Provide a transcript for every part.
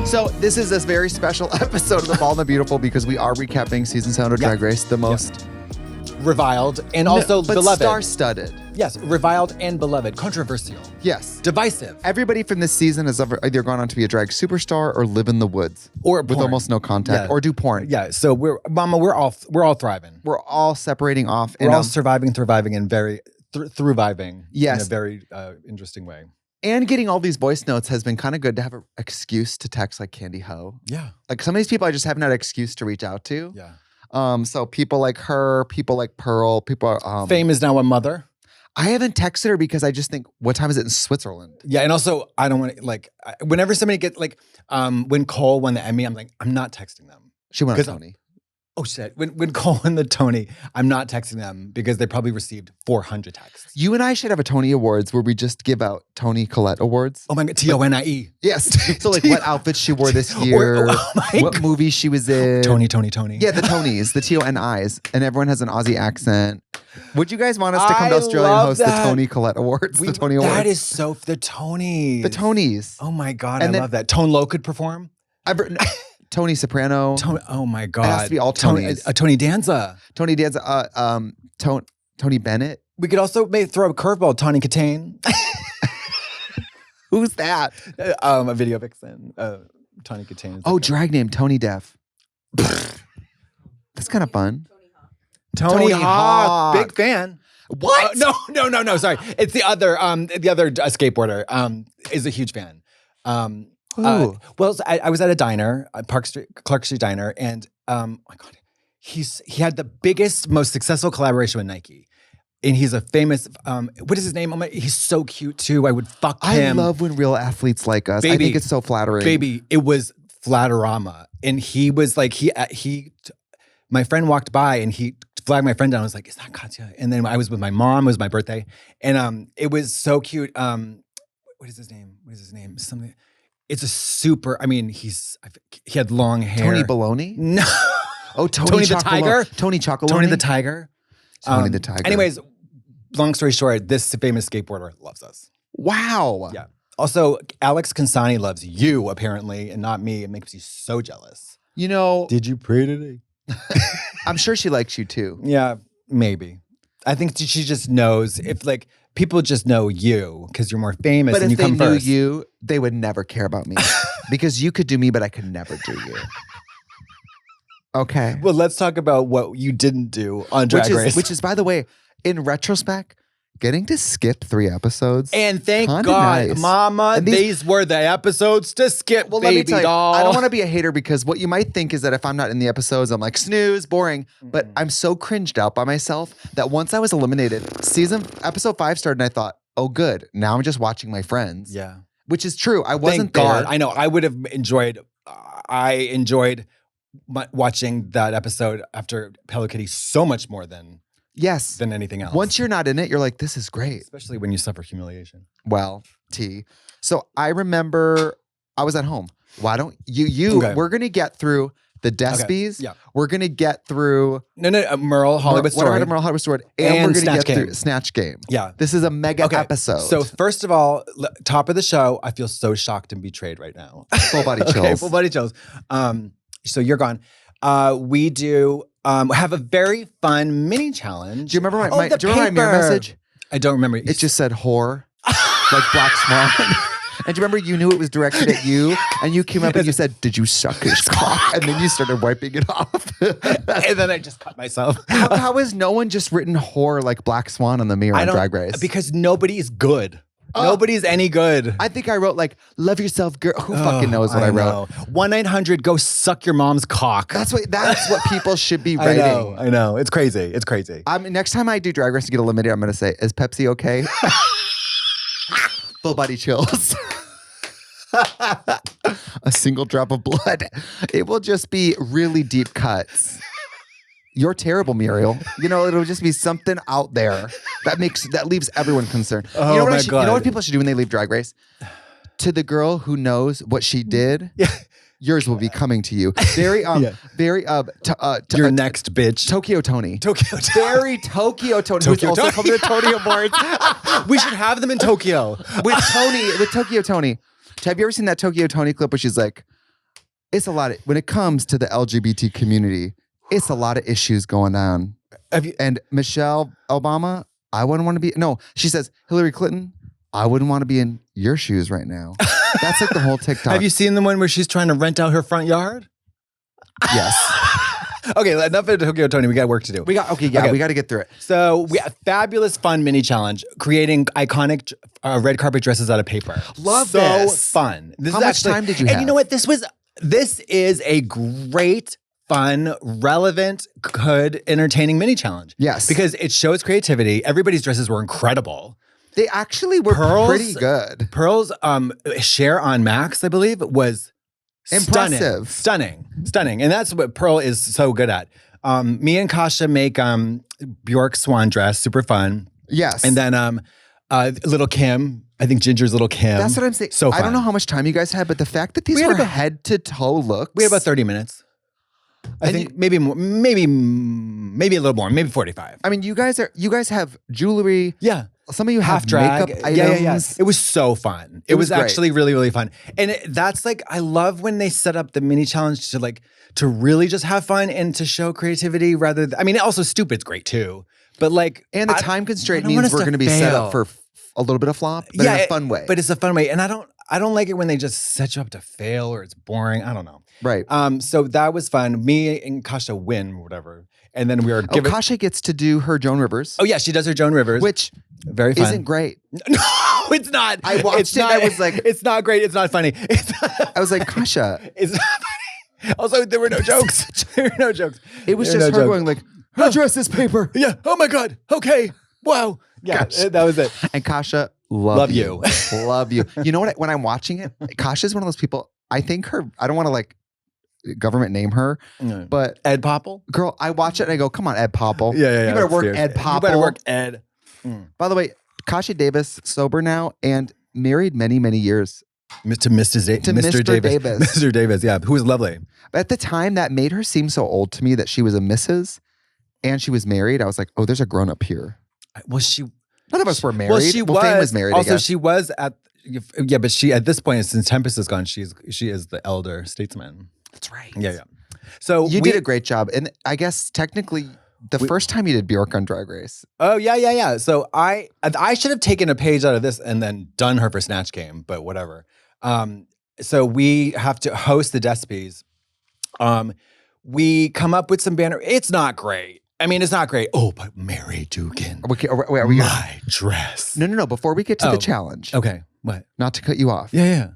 So this is this very special episode of The Bald and the Beautiful because we are recapping season 7 of Drag Race, the most reviled and also but beloved. Star-studded. Yes, reviled and beloved. Controversial. Yes. Divisive. Everybody from this season has either gone on to be a drag superstar or live in the woods. Or with porn. almost no contact. Yeah. Or do porn. Yeah, so we're all thriving. We're all separating off. We're all surviving, thriving, and very thriving Yes. in a very interesting way. And getting all these voice notes has been kind of good to have an excuse to text like Candy Ho. Yeah. Like some of these people I just haven't had an excuse to reach out to. Yeah. So people like her, people like Pearl, people are Fame is now a mother. I haven't texted her because I just think, what time is it in Switzerland? Yeah, and also I don't want to whenever somebody gets when Cole won the Emmy, I'm like, I'm not texting them. She won a Tony. Oh shit. When Cole won the Tony, I'm not texting them because they probably received 400 texts. You and I should have a Tony Awards where we just give out Tony Collette Awards. Oh my God, TONIE. Yes. So like what outfit she wore this year, what movie she was in. Tony. Yeah, the Tonys, the TONIs. And everyone has an Aussie accent. Would you guys want us to come to Australia and host the Tony Collette Awards? The Tony Awards? That is so, the Tonys. The Tonys. Oh my God, I love that. Tone Loc could perform? Tony Soprano. Oh my God. It has to be all Tonys. Tony Danza. Tony Danza. Tony Bennett. We could also throw a curveball, Tawny Katane. Who's that? A video vixen. Tawny Katane. Oh, drag name, Tony Def. That's kind of fun. Tony Hawk. Big fan. What? No. Sorry. It's the other skateboarder is a huge fan. Well, I was at a diner, Clark Street Diner, and oh my God, he had the biggest, most successful collaboration with Nike. And he's a famous, what is his name? He's so cute too. I would fuck him. I love when real athletes like us. Baby, I think it's so flattering. Baby, it was Flatterama. And he was like, my friend walked by and he flagged my friend down. I was like, is that Katya? And then I was with my mom. It was my birthday. And it was so cute. What is his name? Something. It's a super, he had long hair. Tony Baloney? No. Oh, Tony the Tiger? Tony Chocolonely? Tony the Tiger. Tony the Tiger. Anyways, long story short, this famous skateboarder loves us. Wow. Yeah. Also, Alex Consani loves you, apparently, and not me. It makes me so jealous. You know. Did you pray today? I'm sure she likes you too. Yeah, maybe. I think she just knows if people just know you because you're more famous but and you come first. But if they knew you, they would never care about me. Because you could do me, but I could never do you. Okay. Well, let's talk about what you didn't do on Drag Race. Which is, by the way, in retrospect, getting to skip 3 episodes. And thank God, nice. Mama, and these were the episodes to skip, well, baby let me tell doll. you, I don't want to be a hater because what you might think is that if I'm not in the episodes, I'm like, snooze, boring. But I'm so cringed out by myself that once I was eliminated, episode 5 started and I thought, oh, good. Now I'm just watching my friends. Yeah. Which is true. I wasn't Thank God. there. I know. I would have enjoyed, watching that episode after Hello Kitty so much more than anything else. Once you're not in it, you're like, this is great. Especially when you suffer humiliation. Well, So I remember I was at home. Why don't you, okay. We're going to get through the Despies. Okay. Yeah. We're going to get through. Merle, Hollywood Story. Merle, Hollywood Story. And we're going to get through Snatch Game. Yeah. This is a mega episode. So first of all, top of the show, I feel so shocked and betrayed right now. Full body chills. Okay, full body chills. So you're gone. We do have a very fun mini challenge. Do you remember my mirror message? I don't remember. It just said whore, like Black Swan. And do you remember you knew it was directed at you? And you came up and you said, did you suck his cock? And then you started wiping it off. And then I just cut myself. How has no one just written whore like Black Swan on the mirror on Drag Race? Because nobody's good. Nobody's any good. I think I wrote love yourself, girl. Who fucking knows what I wrote? 1-900, go suck your mom's cock. That's what people should be writing. I know. It's crazy. Next time I do Drag Race and get eliminated, I'm going to say, is Pepsi okay? Full body chills. A single drop of blood. It will just be really deep cuts. You're terrible, Muriel. It'll just be something out there that leaves everyone concerned. Oh, you know my God. You know what people should do when they leave Drag Race? To the girl who knows what she did, yours will be coming to you. Very your next bitch. Tokyo Tony. Very Tokyo Tony. Who's also coming to Tony Awards. We should have them in Tokyo. With Tokyo Tony. Have you ever seen that Tokyo Tony clip where she's like, It's a lot of, when it comes to the LGBT community, it's a lot of issues going on. And Michelle Obama, I wouldn't want to be, no, she says, Hillary Clinton, I wouldn't want to be in your shoes right now. That's like the whole TikTok. Have you seen the one where she's trying to rent out her front yard? Yes. Okay, enough of Tokyo Tony. We got work to do. We got to get through it. So we have fabulous, fun mini challenge, creating iconic red carpet dresses out of paper. Love so this. So fun. How much time did you have? And you know what? This is a great, fun, relevant, good, entertaining mini challenge. Yes. Because it shows creativity. Everybody's dresses were incredible. They actually were pretty good. Pearl's share on Max, I believe, was impressive. Stunning. And that's what Pearl is so good at. Me and Kasha make Bjork's swan dress, super fun. Yes. And then little Kim, I think Ginger's little Kim. That's what I'm saying. So fun. I don't know how much time you guys had, but the fact that these were head to toe looks. We had about 30 minutes. I think maybe more, maybe a little more, maybe 45. I mean, you guys have jewelry. Yeah. Some of you have drag makeup items. Yeah. It was so fun. It was actually really, really fun. And that's like, I love when they set up the mini challenge to really just have fun and to show creativity rather than, I mean, also stupid's great too. But like, and the time constraint means we're going to be set up for a little bit of flop, but in a fun way. But it's a fun way. And I don't like it when they just set you up to fail or it's boring. I don't know. Right. So that was fun. Me and Kasha win or whatever. And then we were given. Kasha gets to do her Joan Rivers. Oh yeah, she does her Joan Rivers. Which very fun. Isn't great. No, it's not. I watched it and I was like. It's not great. It's not funny. I was like, Kasha. It's not funny. Also, there were no jokes. There were no jokes. It was just her going like, her dress is paper. Yeah. Oh my God. Okay. Wow. Yeah, that was it. And Kasha, love you. Love you. You know what? When I'm watching it, Kasha's one of those people, I think I don't want to like government name her, but Ed Popple? Girl, I watch it and I go, come on, Ed Popple. Yeah. You better work Ed Popple. You better work Ed. By the way, Kasha Davis, sober now and married many, many years. To Mr. Davis. Mr. Davis, yeah, who was lovely. But at the time, that made her seem so old to me that she was a Mrs. and she was married. I was like, oh, there's a grown up here. Was she? None of us were married. Well, Fame was married. Also, she was at. Yeah, but she at this point, since Tempest is gone, she is the elder statesman. That's right. Yeah. So you did a great job, and I guess technically the first time you did Bjork on Drag Race. Oh yeah. So I should have taken a page out of this and then done her for Snatch Game, but whatever. So we have to host the Despies. We come up with some banner. It's not great. I mean, it's not great. Oh, but Mary Dugan. Are we my dress. No. Before we get to the challenge. Okay. What? Not to cut you off. Yeah.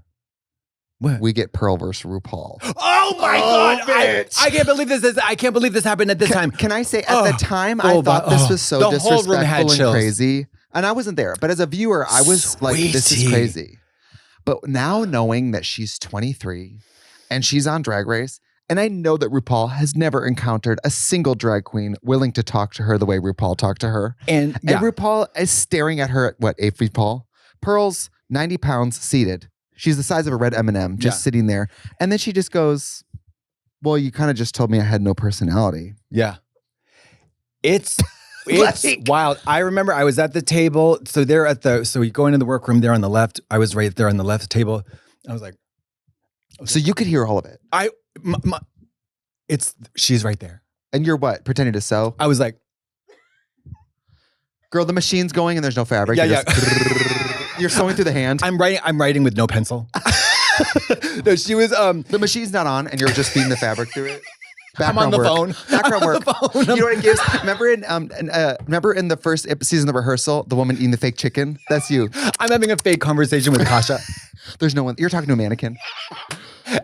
What? We get Pearl versus RuPaul. Oh my God! I can't believe this. I can't believe this happened at this time. Can I say at the time I thought this was so disrespectful and crazy, and I wasn't there. But as a viewer, I was like, "This is crazy." But now knowing that she's 23 and she's on Drag Race, and I know that RuPaul has never encountered a single drag queen willing to talk to her the way RuPaul talked to her, and RuPaul is staring at her at what 8 feet tall. Pearl's 90 pounds seated. She's the size of a red M&M just sitting there. And then she just goes, well, you kind of just told me I had no personality. Yeah. It's wild. I remember I was at the table. So we go into the workroom there on the left. I was right there on the left table. I was like. So you could hear all of it. She's right there. And you're what? Pretending to sew? I was like. Girl, the machine's going and there's no fabric. Yeah. You're sewing through the hand. I'm writing with no pencil. No, she was. The machine's not on, and you're just feeding the fabric through it. I'm on the phone. Background work. You know what it gives? Remember in the first season of rehearsal, the woman eating the fake chicken? That's you. I'm having a fake conversation with Kasha. There's no one. You're talking to a mannequin.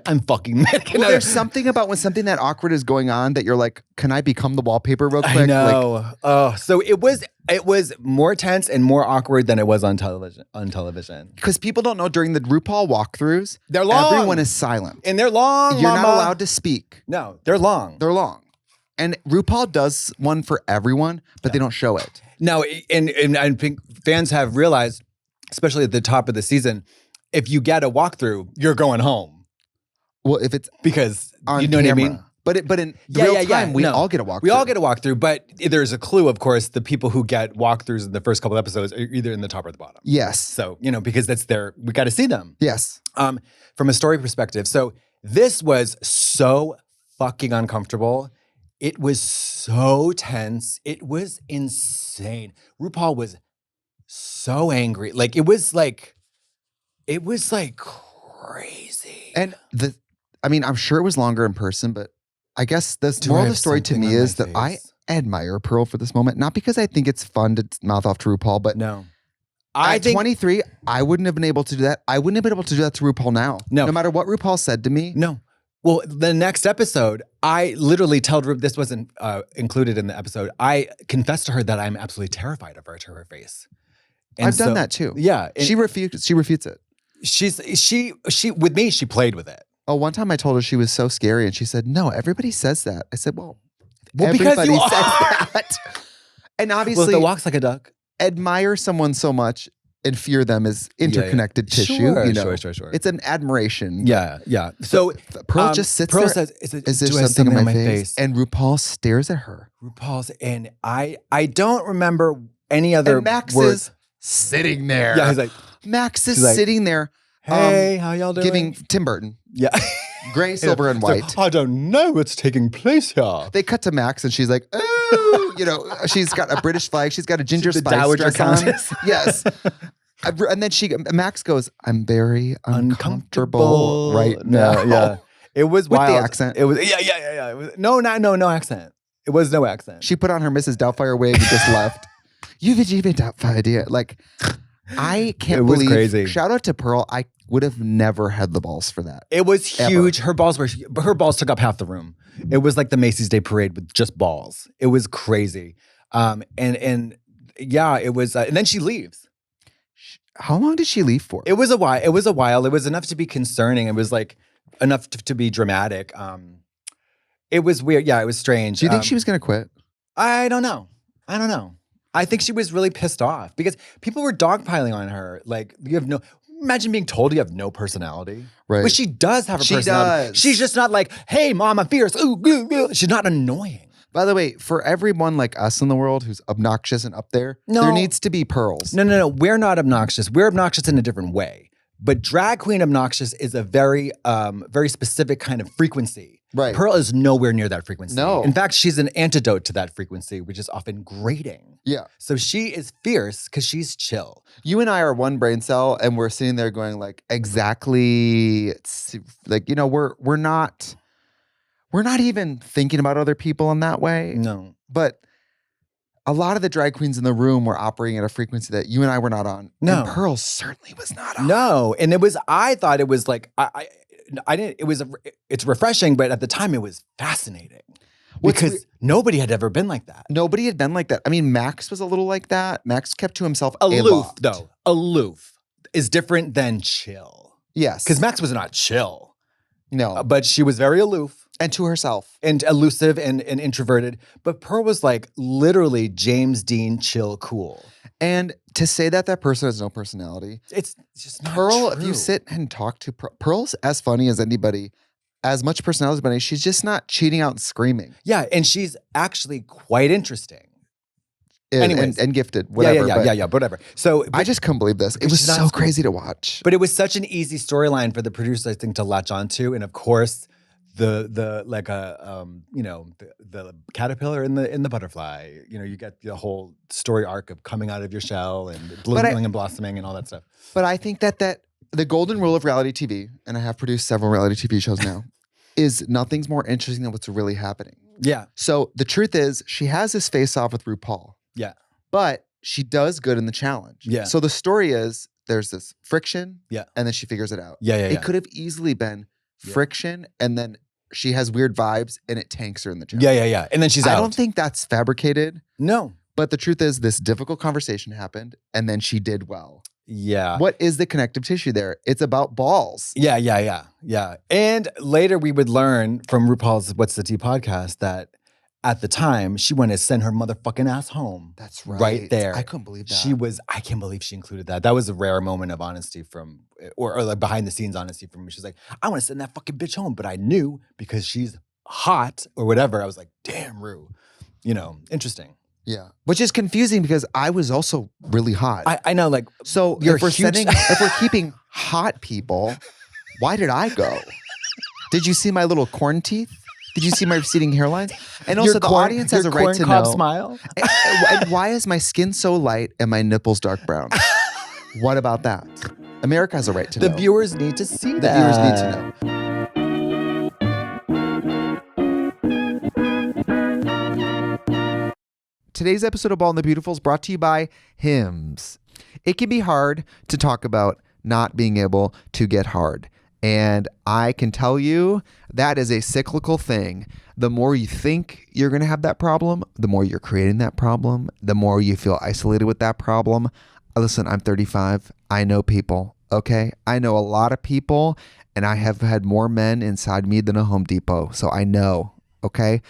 I'm fucking mannequin. Well, there's something about when something that awkward is going on that you're like, can I become the wallpaper real quick? I know. So it was more tense and more awkward than it was on television. Because people don't know during the RuPaul walkthroughs, they're long. Everyone is silent. And they're long, You're not allowed to speak. No, they're long. They're long. And RuPaul does one for everyone, but they don't show it. No, and I think fans have realized, especially at the top of the season, if you get a walkthrough, you're going home. Well, if it's because on you know camera. What I mean? But in real time, we all get a walkthrough. We all get a walkthrough, but there's a clue, of course, the people who get walkthroughs in the first couple episodes are either in the top or the bottom. Yes. So, because that's we got to see them. Yes. From a story perspective. So This was so fucking uncomfortable. It was so tense. It was insane. RuPaul was so angry. Like it was like crazy. And I'm sure it was longer in person, but I guess the moral of the story to me is that I admire Pearl for this moment. Not because I think it's fun to mouth off to RuPaul, but no. At 23, I wouldn't have been able to do that. I wouldn't have been able to do that to RuPaul now. No matter what RuPaul said to me. No. Well, the next episode, I literally told RuPaul, this wasn't included in the episode. I confessed to her that I'm absolutely terrified of her to her face. And I've done that too. Yeah. She refutes it. She with me, she played with it. Oh, one time I told her she was so scary and she said, no, everybody says that. I said, well because you says that. And obviously, that walks like a duck. Admire someone so much and fear them as interconnected tissue. Sure. It's an admiration. Yeah. So Pearl just sits Pearl there. Says, is there something on my face? And RuPaul stares at her. And I don't remember any other and Max words. Is sitting there. Yeah, he's like, Max is sitting there. Hey, how y'all doing? Giving Tim Burton. Yeah. Gray, silver, and white. So, I don't know what's taking place here. They cut to Max and she's like, oh, she's got a British flag. She's got a ginger spice Dowager dress on. Countess. Yes. And then Max goes, I'm very uncomfortable right now. Yeah. It was with wild. the accent. It was yeah. It was, no accent. It was no accent. She put on her Mrs. Doubtfire wig and just left. You've Doubtfire, dear. Like, I can't believe. It was crazy. Shout out to Pearl. I would have never had the balls for that. It was huge. Her balls took up half the room. It was like the Macy's Day Parade with just balls. It was crazy. And yeah, it was. And then she leaves. How long did she leave for? It was a while. It was enough to be concerning. It was like enough to be dramatic. It was weird. Yeah, it was strange. Do you think she was going to quit? I don't know. I think she was really pissed off because people were dogpiling on her. Like, imagine being told you have no personality. Right. But she does have a personality. Does. She's just not like, hey, mom, I'm fierce. Ooh, ooh, ooh. She's not annoying. By the way, for everyone like us in the world who's obnoxious and up there, there needs to be pearls. No. We're not obnoxious. We're obnoxious in a different way. But drag queen obnoxious is a very, very specific kind of frequency. Right. Pearl is nowhere near that frequency. No. In fact, she's an antidote to that frequency, which is often grating. Yeah. So she is fierce because she's chill. You and I are one brain cell, and we're sitting there going like, exactly, like, we're not even thinking about other people in that way. No. But a lot of the drag queens in the room were operating at a frequency that you and I were not on. No. And Pearl certainly was not on. No. And I thought it was like, it's refreshing, but at the time it was fascinating. Because nobody had ever been like that. Nobody had been like that. I mean, Max was a little like that. Max kept to himself aloof, though. Aloof is different than chill. Yes. Because Max was not chill. No. But she was very aloof. And to herself. And elusive and introverted. But Pearl was like literally James Dean chill cool. And to say that person has no personality. It's just not Pearl, true. if you sit and talk to Pearl's as funny as anybody, as much personality as anybody, she's just not cheating out and screaming. Yeah, and she's actually quite interesting. And gifted, whatever. Yeah, whatever. So I just couldn't believe this. It was so crazy to watch. But it was such an easy storyline for the producers, I think, to latch onto. And of course, the caterpillar in the butterfly. You get the whole story arc of coming out of your shell and blooming and blossoming and all that stuff. But I think that the golden rule of reality TV, and I have produced several reality TV shows now, is nothing's more interesting than what's really happening. Yeah. So the truth is, she has this face off with RuPaul. Yeah. But she does good in the challenge. Yeah. So the story is there's this friction. Yeah. And then she figures it out. Yeah. It could have easily been friction and then she has weird vibes and it tanks her in the challenge. Yeah. And then she's out. I don't think that's fabricated. No. But the truth is this difficult conversation happened and then she did well. Yeah. What is the connective tissue there? It's about balls. Yeah. And later we would learn from RuPaul's What's the Tea podcast that at the time she wanted to send her motherfucking ass home. That's right. Right there. I couldn't believe that. I can't believe she included that. That was a rare moment of honesty or like behind the scenes honesty from me. She's like, I want to send that fucking bitch home. But I knew because she's hot or whatever. I was like, damn, Ru. Interesting. Yeah. Which is confusing because I was also really hot. I know, like, so if we're keeping hot people, why did I go? Did you see my little corn teeth? Did you see my receding hairlines? And also, the audience has a right to know. Smile. And why is my skin so light and my nipples dark brown? What about that? America has a right to know. The viewers need to see that. The viewers need to know. Today's episode of Bald and the Beautiful is brought to you by Hims. It can be hard to talk about not being able to get hard. And I can tell you that is a cyclical thing. The more you think you're going to have that problem, the more you're creating that problem, the more you feel isolated with that problem. Listen, I'm 35. I know people, okay? I know a lot of people, and I have had more men inside me than a Home Depot. So I know, okay?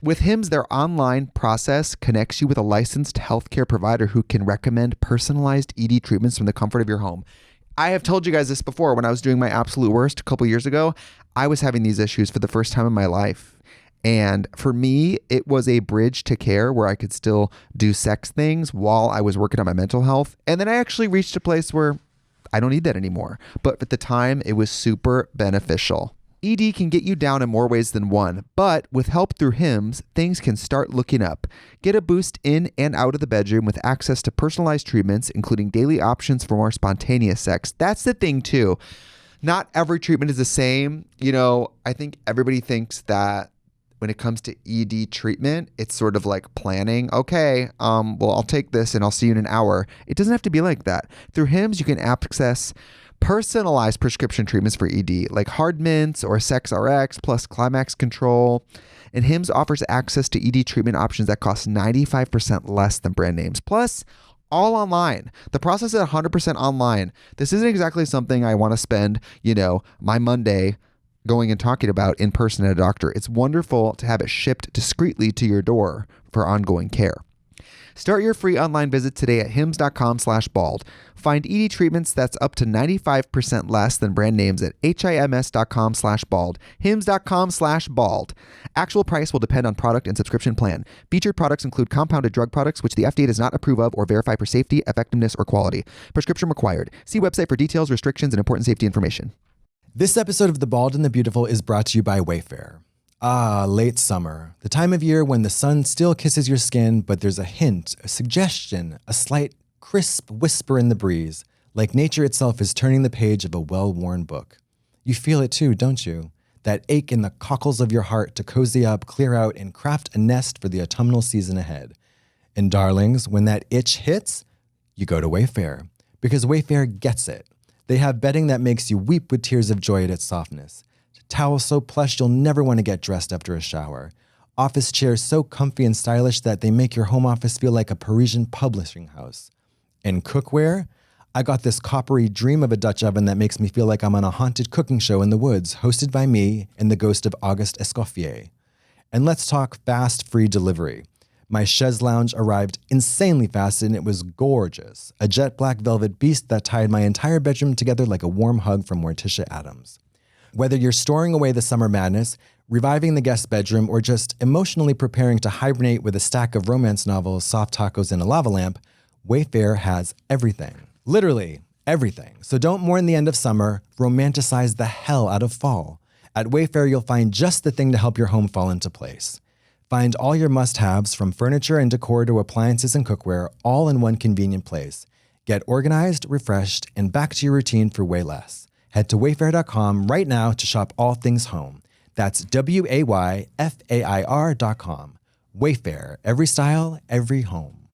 With Hims, their online process connects you with a licensed healthcare provider who can recommend personalized ED treatments from the comfort of your home. I have told you guys this before. When I was doing my absolute worst a couple years ago, I was having these issues for the first time in my life. And for me, it was a bridge to care where I could still do sex things while I was working on my mental health. And then I actually reached a place where I don't need that anymore. But at the time, it was super beneficial. ED can get you down in more ways than one, but with help through Hims, things can start looking up. Get a boost in and out of the bedroom with access to personalized treatments, including daily options for more spontaneous sex. That's the thing too. Not every treatment is the same. You know, I think everybody thinks that when it comes to ED treatment, it's sort of like planning. Okay, well, I'll take this and I'll see you in an hour. It doesn't have to be like that. Through Hims, you can access personalized prescription treatments for ED, like hard mints or Sex RX plus climax control. And Hims offers access to ED treatment options that cost 95% less than brand names. Plus, all online. The process is 100% online. This isn't exactly something I want to spend, my Monday going and talking about in person at a doctor. It's wonderful to have it shipped discreetly to your door for ongoing care. Start your free online visit today at hims.com/bald. Find ED treatments that's up to 95% less than brand names at hims.com/bald. Hims.com/bald. Actual price will depend on product and subscription plan. Featured products include compounded drug products, which the FDA does not approve of or verify for safety, effectiveness, or quality. Prescription required. See website for details, restrictions, and important safety information. This episode of The Bald and the Beautiful is brought to you by Wayfair. Ah, late summer, the time of year when the sun still kisses your skin, but there's a hint, a suggestion, a slight crisp whisper in the breeze, like nature itself is turning the page of a well-worn book. You feel it too, don't you? That ache in the cockles of your heart to cozy up, clear out, and craft a nest for the autumnal season ahead. And darlings, when that itch hits, you go to Wayfair, because Wayfair gets it. They have bedding that makes you weep with tears of joy at its softness. Towels so plush you'll never want to get dressed after a shower. Office chairs so comfy and stylish that they make your home office feel like a Parisian publishing house. And cookware? I got this coppery dream of a Dutch oven that makes me feel like I'm on a haunted cooking show in the woods, hosted by me and the ghost of Auguste Escoffier. And let's talk fast, free delivery. My chaise lounge arrived insanely fast and it was gorgeous. A jet black velvet beast that tied my entire bedroom together like a warm hug from Morticia Adams. Whether you're storing away the summer madness, reviving the guest bedroom, or just emotionally preparing to hibernate with a stack of romance novels, soft tacos, and a lava lamp, Wayfair has everything. Literally everything. So don't mourn the end of summer, romanticize the hell out of fall. At Wayfair, you'll find just the thing to help your home fall into place. Find all your must-haves from furniture and decor to appliances and cookware, all in one convenient place. Get organized, refreshed, and back to your routine for way less. Head to wayfair.com right now to shop all things home. That's WAYFAIR.com. Wayfair, every style, every home.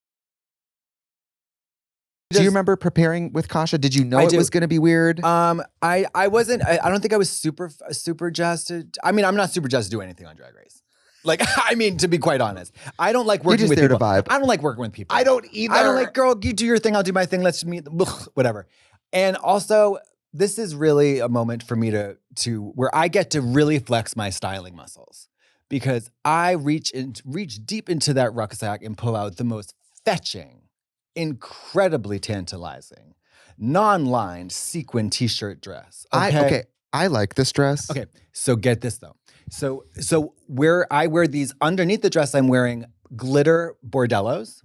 Do you remember preparing with Kasha? Did you know it was going to be weird? I wasn't. I don't think I was super jazzed to. I mean, I'm not super jazzed to do anything on Drag Race. Like, I mean, to be quite honest, I don't like working with people. I don't like working with people. I don't either. I don't like, girl, you do your thing, I'll do my thing. Let's meet. Whatever. And also, this is really a moment for me to where I get to really flex my styling muscles, because I reach deep into that rucksack and pull out the most fetching, incredibly tantalizing, non-lined sequin t-shirt dress. Okay. I like this dress. Okay, so get this though. So where I wear these underneath the dress, I'm wearing glitter bordellos.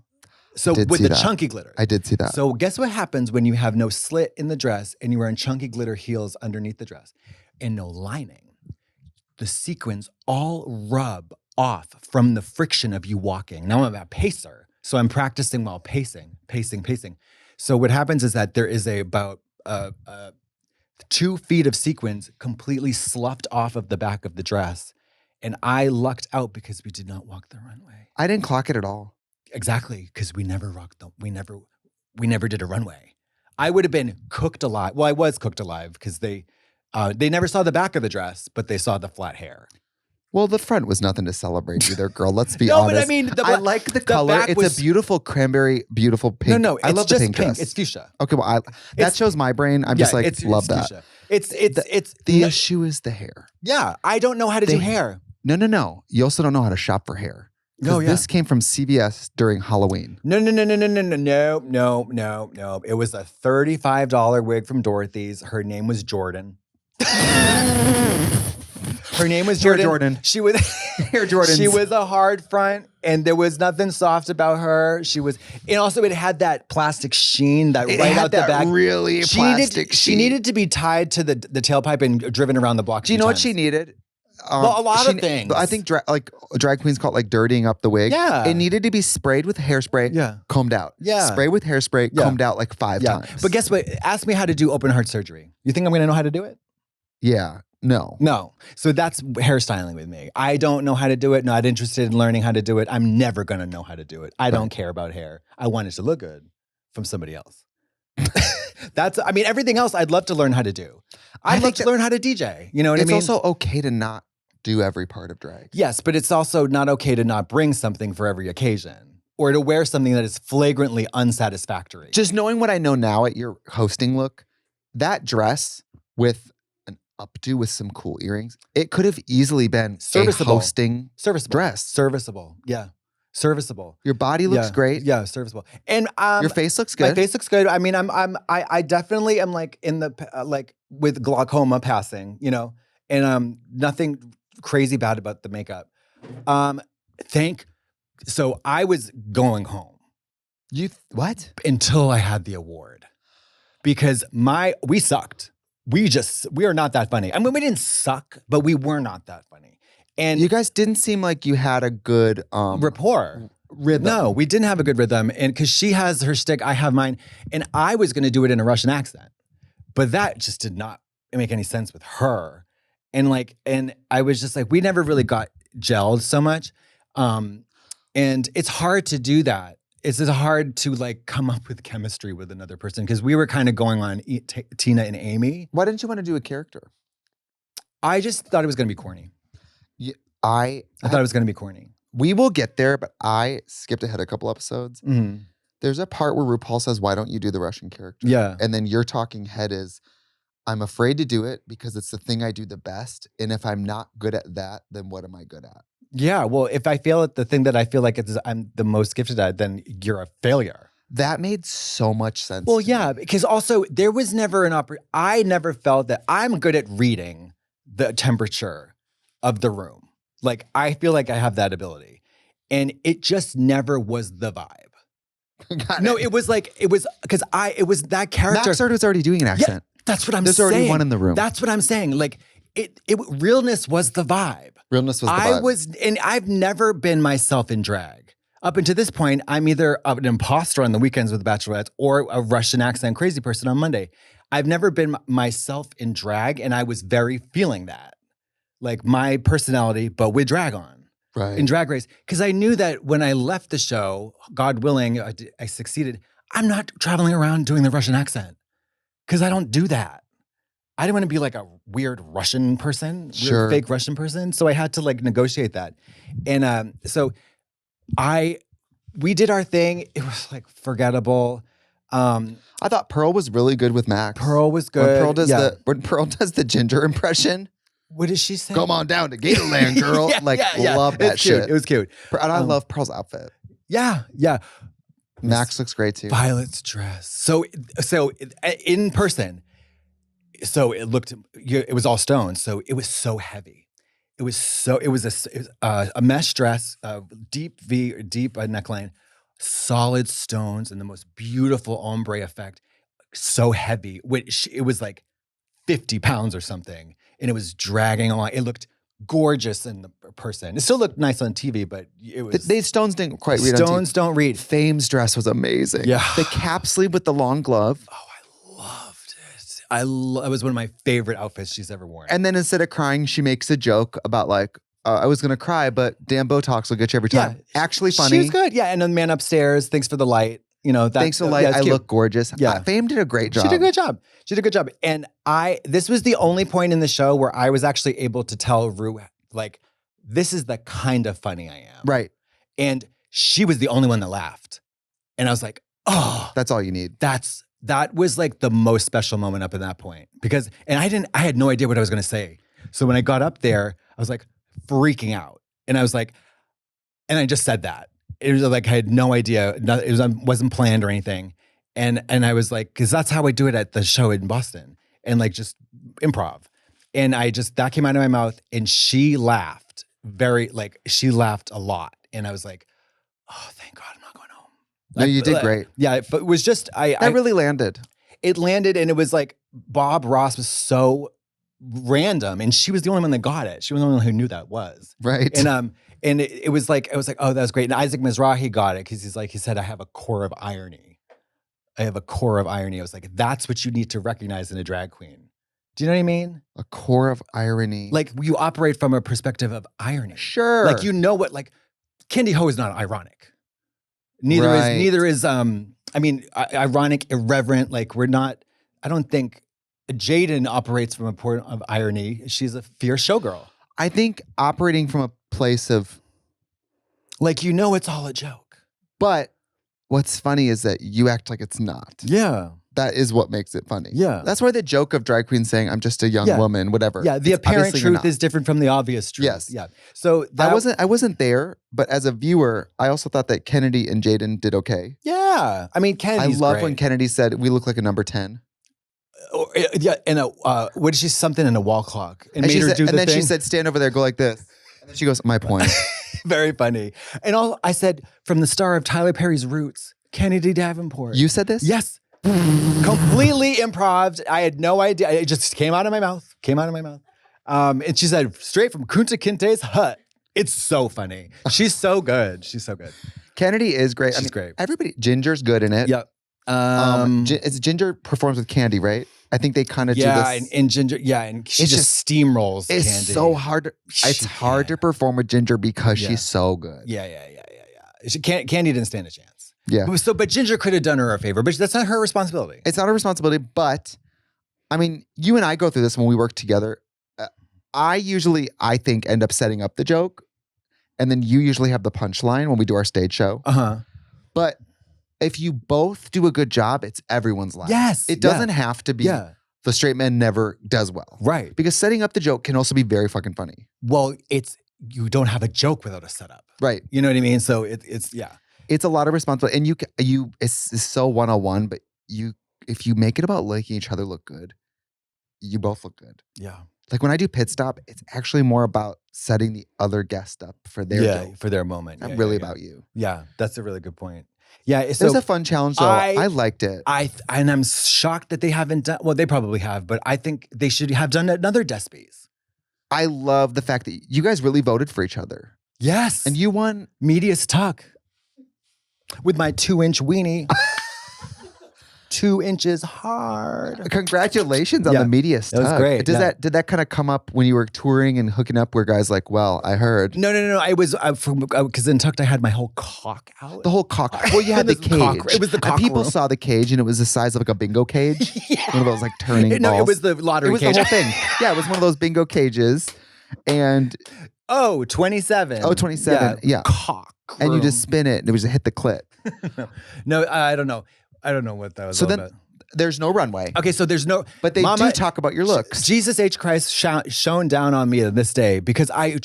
So with the chunky glitter. I did see that. So guess what happens when you have no slit in the dress and you're wearing chunky glitter heels underneath the dress and no lining? the sequins all rub off from the friction of you walking. Now I'm a pacer, so I'm practicing while pacing. So what happens is that there is about 2 feet of sequins completely sloughed off of the back of the dress. And I lucked out because we did not walk the runway. I didn't clock it at all. Exactly, because we never did a runway. I would have been cooked alive. Well, I was cooked alive because they never saw the back of the dress, but they saw the flat hair. Well, the front was nothing to celebrate either, girl. Let's be No, honest. but I mean, I like the color. back It's was- a beautiful cranberry, beautiful pink. No, I it's love just the pink dress. It's fuchsia. Okay, well, that shows my brain. I'm just like, love that. Fuchsia. It's The issue is the hair. yeah. I don't know how to do hair. No. You also don't know how to shop for hair. No, yeah. This came from CVS during Halloween. No. It was a $35 wig from Dorothy's. Her name was Jordan. Her name was Hair Jordan. Jordan. She was Hair Jordans. She was a hard front, and there was nothing soft about her. She was, and also it had that plastic sheen that It right had out the that back. really plastic She sheen. needed to be tied to the tailpipe and driven around the block. Do you know what she needed? Well, a lot of things. I think drag queens call it like dirtying up the wig. Yeah. It needed to be sprayed with hairspray, Yeah. combed out. Yeah. Sprayed with hairspray, Yeah. combed out like 5 times. But guess what? Ask me how to do open heart surgery. You think I'm going to know how to do it? Yeah. No. No. So that's hairstyling with me. I don't know how to do it. Not interested in learning how to do it. I'm never going to know how to do it. I don't care about hair. I want it to look good from somebody else. Everything else I'd love to learn how to do. I'd love to learn how to DJ. You know what I mean? It's also okay to not do every part of drag. Yes, but it's also not okay to not bring something for every occasion or to wear something that is flagrantly unsatisfactory. Just knowing what I know now at your hosting look, that dress with an updo with some cool earrings, it could have easily been Serviceable. a hosting dress. Serviceable. Yeah. Serviceable. Your body looks great. Yeah, serviceable. And Your face looks good. My face looks good. I mean, I definitely am like in the like with glaucoma passing, you know, and nothing crazy bad about the makeup. So I was going home. What? Until I had the award. Because we sucked. We are not that funny. I mean, we didn't suck, but we were not that funny. And You guys didn't seem like you had a good rapport. rhythm. No, we didn't have a good rhythm. And because she has her stick, I have mine. And I was going to do it in a Russian accent. But that just did not make any sense with her. And I was just like, we never really got gelled so much. And it's hard to do that. It's hard to like come up with chemistry with another person because we were kind of going on Tina and Amy. Why didn't you want to do a character? I just thought it was going to be corny. I thought it was going to be corny. We will get there, but I skipped ahead a couple episodes. Mm-hmm. There's a part where RuPaul says, "Why don't you do the Russian character?" Yeah. And then your talking head is, "I'm afraid to do it because it's the thing I do the best. And if I'm not good at that, then what am I good at?" Yeah. Well, if I fail at the thing that I feel like I'm the most gifted at, then you're a failure. That made so much sense. Well, to yeah, me. because also there was never I never felt that I'm good at reading the temperature of the room. Like, I feel like I have that ability. And it just never was the vibe. No, it was because it was that character. Maxard was already doing an accent. Yeah, that's what I'm There's saying. already one in the room. That's what I'm saying. Like, realness was the vibe. Realness was the vibe. And I've never been myself in drag. Up until this point, I'm either an imposter on the weekends with the Bachelorettes or a Russian accent crazy person on Monday. I've never been myself in drag, and I was very feeling that. Like my personality, but with drag on. Right. In Drag Race. Because I knew that when I left the show, God willing, I succeeded. I'm not traveling around doing the Russian accent. Because I don't do that. I didn't want to be like a weird Russian person, Sure. fake Russian person. So I had to like negotiate that. And so we did our thing. It was like forgettable. I thought Pearl was really good with Max. Pearl was good. When Pearl does the ginger impression, what did she say? "Come on down to Gatorland, girl." Love that It's cute. shit. It was cute. And I love Pearl's outfit. Yeah. Max looks great too. Violet's dress. So in person, so it was all stone. So it was so heavy. It was a mesh dress, deep neckline, solid stones, and the most beautiful ombre effect. So heavy. It was like 50 pounds or something. And it was dragging along. It looked gorgeous in the person. It still looked nice on TV, but it was. The stones didn't quite read on TV. Stones don't read. Fame's dress was amazing. Yeah. The cap sleeve with the long glove. Oh, I loved it. It was one of my favorite outfits she's ever worn. And then instead of crying, she makes a joke about like, I was going to cry, but damn Botox will get you every time. Yeah, actually funny. She was good. Yeah. And then the man upstairs, thanks for the light. You know, thanks for the light. I look gorgeous. Yeah. Fame did a great job. She did a good job. She did a good job. And this was the only point in the show where I was actually able to tell Ru, like, this is the kind of funny I am. Right. And she was the only one that laughed. And I was like, oh. That's all you need. That was like the most special moment up at that point. Because, and I had no idea what I was going to say. So when I got up there, I was like freaking out. And I was like, and I just said that. It was like, I had no idea. It wasn't planned or anything. And I was like, because that's how I do it at the show in Boston. And like just improv. And that came out of my mouth and she laughed she laughed a lot. And I was like, oh, thank God I'm not going home. No, you did great. Yeah, but it was just, that really landed. It landed and it was like, Bob Ross was so random and she was the only one that got it. She was the only one who knew that was. Right. And it was like, I was like, oh, that was great. And Isaac Mizrahi got it because he said, I have a core of irony. I was like, that's what you need to recognize in a drag queen. Do you know what I mean? A core of irony. Like you operate from a perspective of irony. Sure. Like you know what, like Candy Ho is not ironic. Neither is ironic, irreverent. Like I don't think Jaden operates from a point of irony. She's a fierce showgirl. I think operating from a place of like, you know, it's all a joke. But what's funny is that you act like it's not. Yeah. That is what makes it funny. Yeah. That's why the joke of drag queen saying, I'm just a young woman, whatever. Yeah. The apparent truth is different from the obvious truth. Yes. Yeah. So I wasn't there, but as a viewer, I also thought that Kennedy and Jaden did okay. Yeah. I mean, Kennedy's I love great. when Kennedy said, we look like a number 10. Yeah, and what did she something in a wall clock and made she her said, do the and then thing? she said, stand over there, go like this. And then she goes, my point. Very funny. And I said from the star of Tyler Perry's Roots, Kennedy Davenport. You said this? Yes. Completely improv. I had no idea. It just came out of my mouth. And she said, straight from Kunta Kinte's hut. It's so funny. She's so good. Kennedy is great. She's great. Everybody, Ginger's good in it. Yep. Ginger performs with Candy, right? I think they kind of do this. and Ginger, and she just steamrolls It's Candy. so hard. It's hard to perform with Ginger because she's so good. Yeah. Candy didn't stand a chance. Yeah. But Ginger could have done her a favor, but that's not her responsibility. It's not a responsibility, but I mean, you and I go through this when we work together. I think, end up setting up the joke, and then you usually have the punchline when we do our stage show. But if you both do a good job, it's everyone's laugh. Yes. It doesn't have to be the straight man never does well. Right. Because setting up the joke can also be very fucking funny. Well, you don't have a joke without a setup. Right. You know what I mean? So it's It's a lot of responsibility. And it's so 101, but if you make it about making each other look good, you both look good. Yeah. Like when I do pit stop, it's actually more about setting the other guest up for their joke. For their moment. Not really about you. Yeah, that's a really good point. Yeah, It was a fun challenge though. I liked it. And I'm shocked that they haven't done, well, they probably have, but I think they should have done another Despies. I love the fact that you guys really voted for each other. Yes. And you won. Medias tuck. With my 2-inch weenie. 2 inches hard. Congratulations on the media stuff. That was great. Did that kind of come up when you were touring and hooking up where guys like, well, I heard. No. I was because in Tucked I had my whole cock out. The whole cock. Well, you had the cage. It was the cock. And people room. saw the cage and it was the size of like a bingo cage. One of those like turning balls. No, it was the lottery cage. It was the whole thing. Yeah, it was one of those bingo cages. And 27. 27. Yeah. Cock. And room. you just spin it and it was hit the clit. No, I don't know. I don't know what that was. So then about. There's no runway. Okay, so there's no. But they do talk about your looks. Jesus H. Christ shone down on me this day because I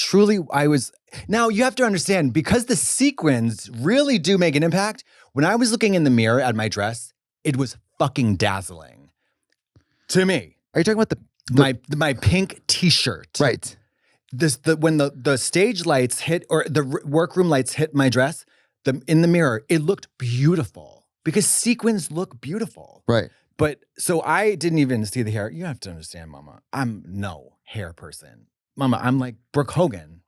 was. Now you have to understand, because the sequins really do make an impact. When I was looking in the mirror at my dress, it was fucking dazzling to me. Are you talking about my pink T-shirt? Right. When the stage lights hit or the workroom lights hit my dress, in the mirror, it looked beautiful because sequins look beautiful. Right. But so I didn't even see the hair. You have to understand, Mama, I'm no hair person. Mama, I'm like Brooke Hogan.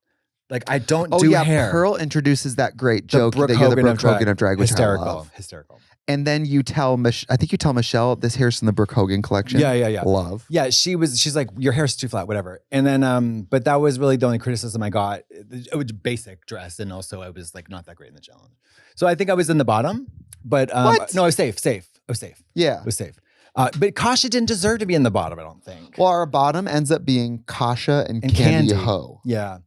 Like I don't Oh do yeah, hair. Pearl introduces that great joke Brooke that you're the Hogan Brooke of Hogan of drag, which I love. Hysterical. And then you tell I think you tell Michelle this hair's from the Brooke Hogan collection. Yeah. Love. Yeah, she's like, your hair's too flat, whatever. And then, but that was really the only criticism I got. It was basic dress, and also I was like not that great in the challenge. So I think I was in the bottom, but What? no, I was safe. I was safe. Yeah. I was safe. But Kasha didn't deserve to be in the bottom, I don't think. Well, our bottom ends up being Kasha and Candy Ho. Yeah.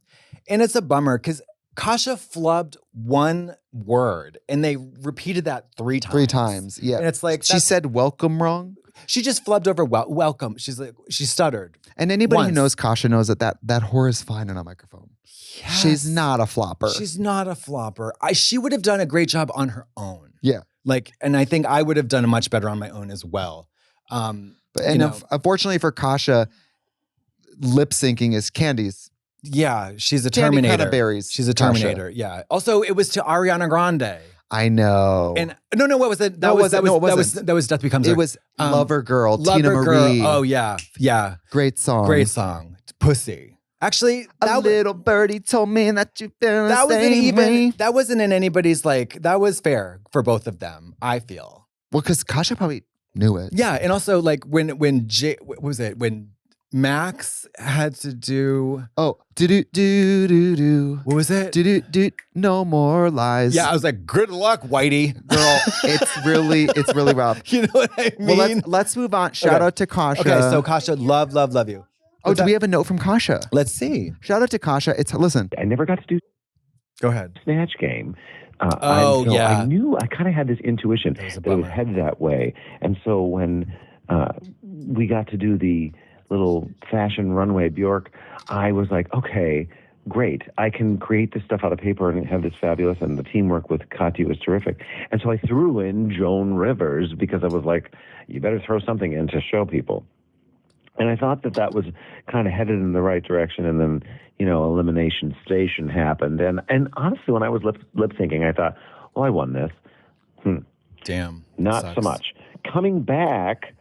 And it's a bummer because Kasha flubbed one word and they repeated that 3 times. 3 times, yeah. And it's like she said welcome wrong. She just flubbed over welcome. She's like, she stuttered. And anybody Once. who knows Kasha knows that whore is fine on a microphone. Yes. She's not a flopper. She's not a flopper. She would have done a great job on her own. Yeah. Like, and I think I would have done much better on my own as well. Unfortunately for Kasha, lip syncing is Candy's. Yeah, she's a Candy Terminator. kinda buries She's a Kasha. Terminator. Yeah. Also, it was to Ariana Grande. I know. And no, what was it? That was Death Becomes Her. It was Lover Girl, Tina Lover Marie. Girl. Oh yeah. Great song. Great song. Pussy. Actually, a little birdie told me that you feel that the same way. that wasn't in anybody's like. That was fair for both of them. I feel. Well, because Kasha probably knew it. Yeah, and also like when what was it when Max had to do do. What was it? Do no more lies. Yeah, I was like, good luck, Whitey. Girl, it's really rough. You know what I mean? Well, let's move on. Shout out to Kasha. Okay, so Kasha, love you. Do we have a note from Kasha? Let's see. Shout out to Kasha. Listen. I never got to do Go ahead. Snatch Game. Yeah. I knew, I kind of had this intuition that it was headed that way. And so when we got to do the little fashion runway Bjork, I was like, okay, great. I can create this stuff out of paper and have this fabulous, and the teamwork with Katya was terrific. And so I threw in Joan Rivers because I was like, you better throw something in to show people. And I thought that was kind of headed in the right direction. And then, Elimination Station happened. And honestly, when I was lip syncing, I thought, well, I won this. Damn. Not sucks. so much. Coming back.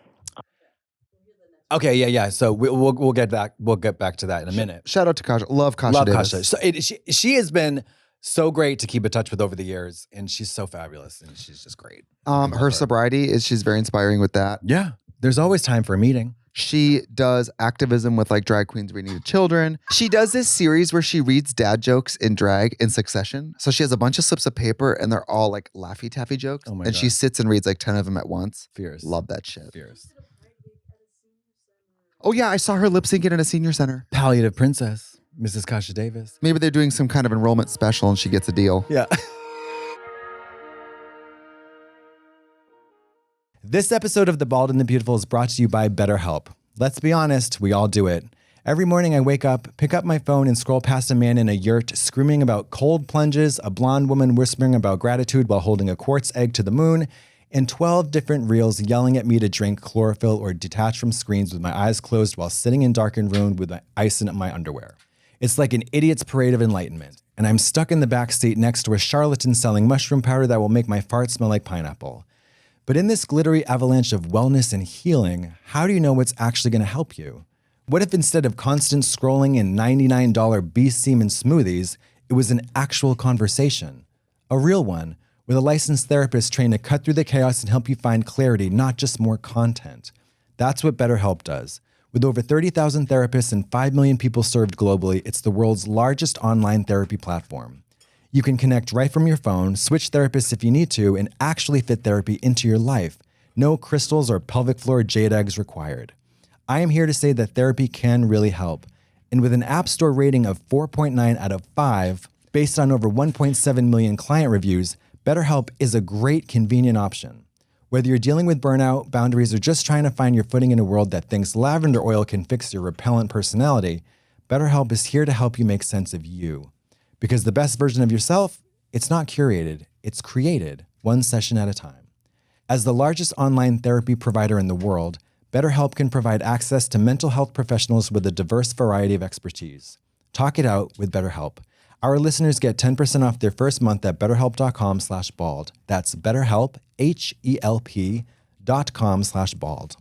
Okay, yeah. So we'll get back. We'll get back to that in a minute. Shout out to Kasha. Love Kasha Davis. Kasha. So she has been so great to keep in touch with over the years, and she's so fabulous, and she's just great. Her sobriety she's very inspiring with that. Yeah. There's always time for a meeting. She does activism with like drag queens reading to children. She does this series where she reads dad jokes in drag in succession. So she has a bunch of slips of paper and they're all like Laffy Taffy jokes. Oh my and God. she sits and reads like 10 of them at once. Fierce. Love that shit. Fierce. Oh yeah, I saw her lip syncing in a senior center. Palliative Princess, Mrs. Kasha Davis. Maybe they're doing some kind of enrollment special and she gets a deal. Yeah. This episode of The Bald and the Beautiful is brought to you by BetterHelp. Let's be honest, we all do it. Every morning I wake up, pick up my phone, and scroll past a man in a yurt screaming about cold plunges, a blonde woman whispering about gratitude while holding a quartz egg to the moon, and 12 different reels yelling at me to drink chlorophyll or detach from screens with my eyes closed while sitting in darkened room with my ice in my underwear. It's like an idiot's parade of enlightenment, and I'm stuck in the back seat next to a charlatan selling mushroom powder that will make my fart smell like pineapple. But in this glittery avalanche of wellness and healing, how do you know what's actually going to help you? What if instead of constant scrolling and $99 beast semen smoothies, it was an actual conversation? A real one, with a licensed therapist trained to cut through the chaos and help you find clarity, not just more content. That's what BetterHelp does. With over 30,000 therapists and 5 million people served globally, it's the world's largest online therapy platform. You can connect right from your phone, switch therapists if you need to, and actually fit therapy into your life. No crystals or pelvic floor jade eggs required. I am here to say that therapy can really help. And with an App Store rating of 4.9 out of 5, based on over 1.7 million client reviews, BetterHelp is a great, convenient option. Whether you're dealing with burnout, boundaries, or just trying to find your footing in a world that thinks lavender oil can fix your repellent personality, BetterHelp is here to help you make sense of you. Because the best version of yourself, it's not curated, it's created, one session at a time. As the largest online therapy provider in the world, BetterHelp can provide access to mental health professionals with a diverse variety of expertise. Talk it out with BetterHelp. Our listeners get 10% off their first month at betterhelp.com/bald. That's BetterHelp, HELP.com/bald.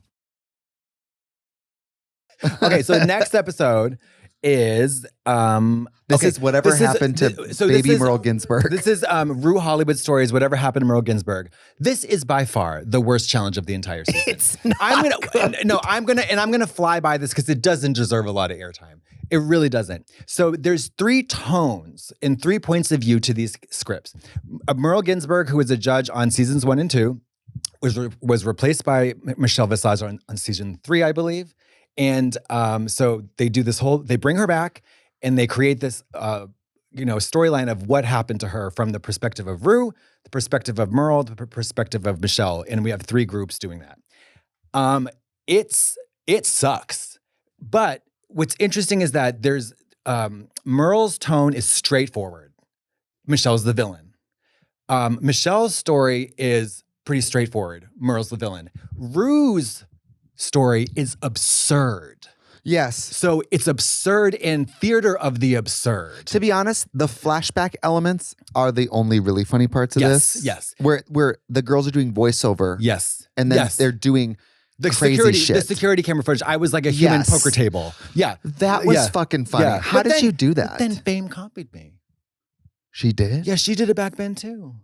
Okay, so next episode is This is whatever happened to baby Merle Ginsburg. This is Rue Hollywood Stories, Whatever Happened to Merle Ginsburg. This is by far the worst challenge of the entire season. It's not I'm gonna fly by this because it doesn't deserve a lot of airtime. It really doesn't. So there's 3 tones and 3 points of view to these scripts. Merle Ginsburg, who was a judge on seasons 1 and 2, was replaced by Michelle Visage on season 3, I believe. And so they do they bring her back and they create this, storyline of what happened to her from the perspective of Rue, the perspective of Merle, the perspective of Michelle. And we have 3 groups doing that. It sucks. But what's interesting is that there's Merle's tone is straightforward. Michelle's the villain. Michelle's story is pretty straightforward. Merle's the villain. Rue's story is absurd. Yes. So it's absurd in theater of the absurd. To be honest, the flashback elements are the only really funny parts of this. Yes. Where the girls are doing voiceover. Yes. And then they're doing crazy shit. The security camera footage. I was like a human poker table. Yeah. That was fucking funny. Yeah. How did you do that? Then Fame copied me. She did? Yeah, she did it back then too.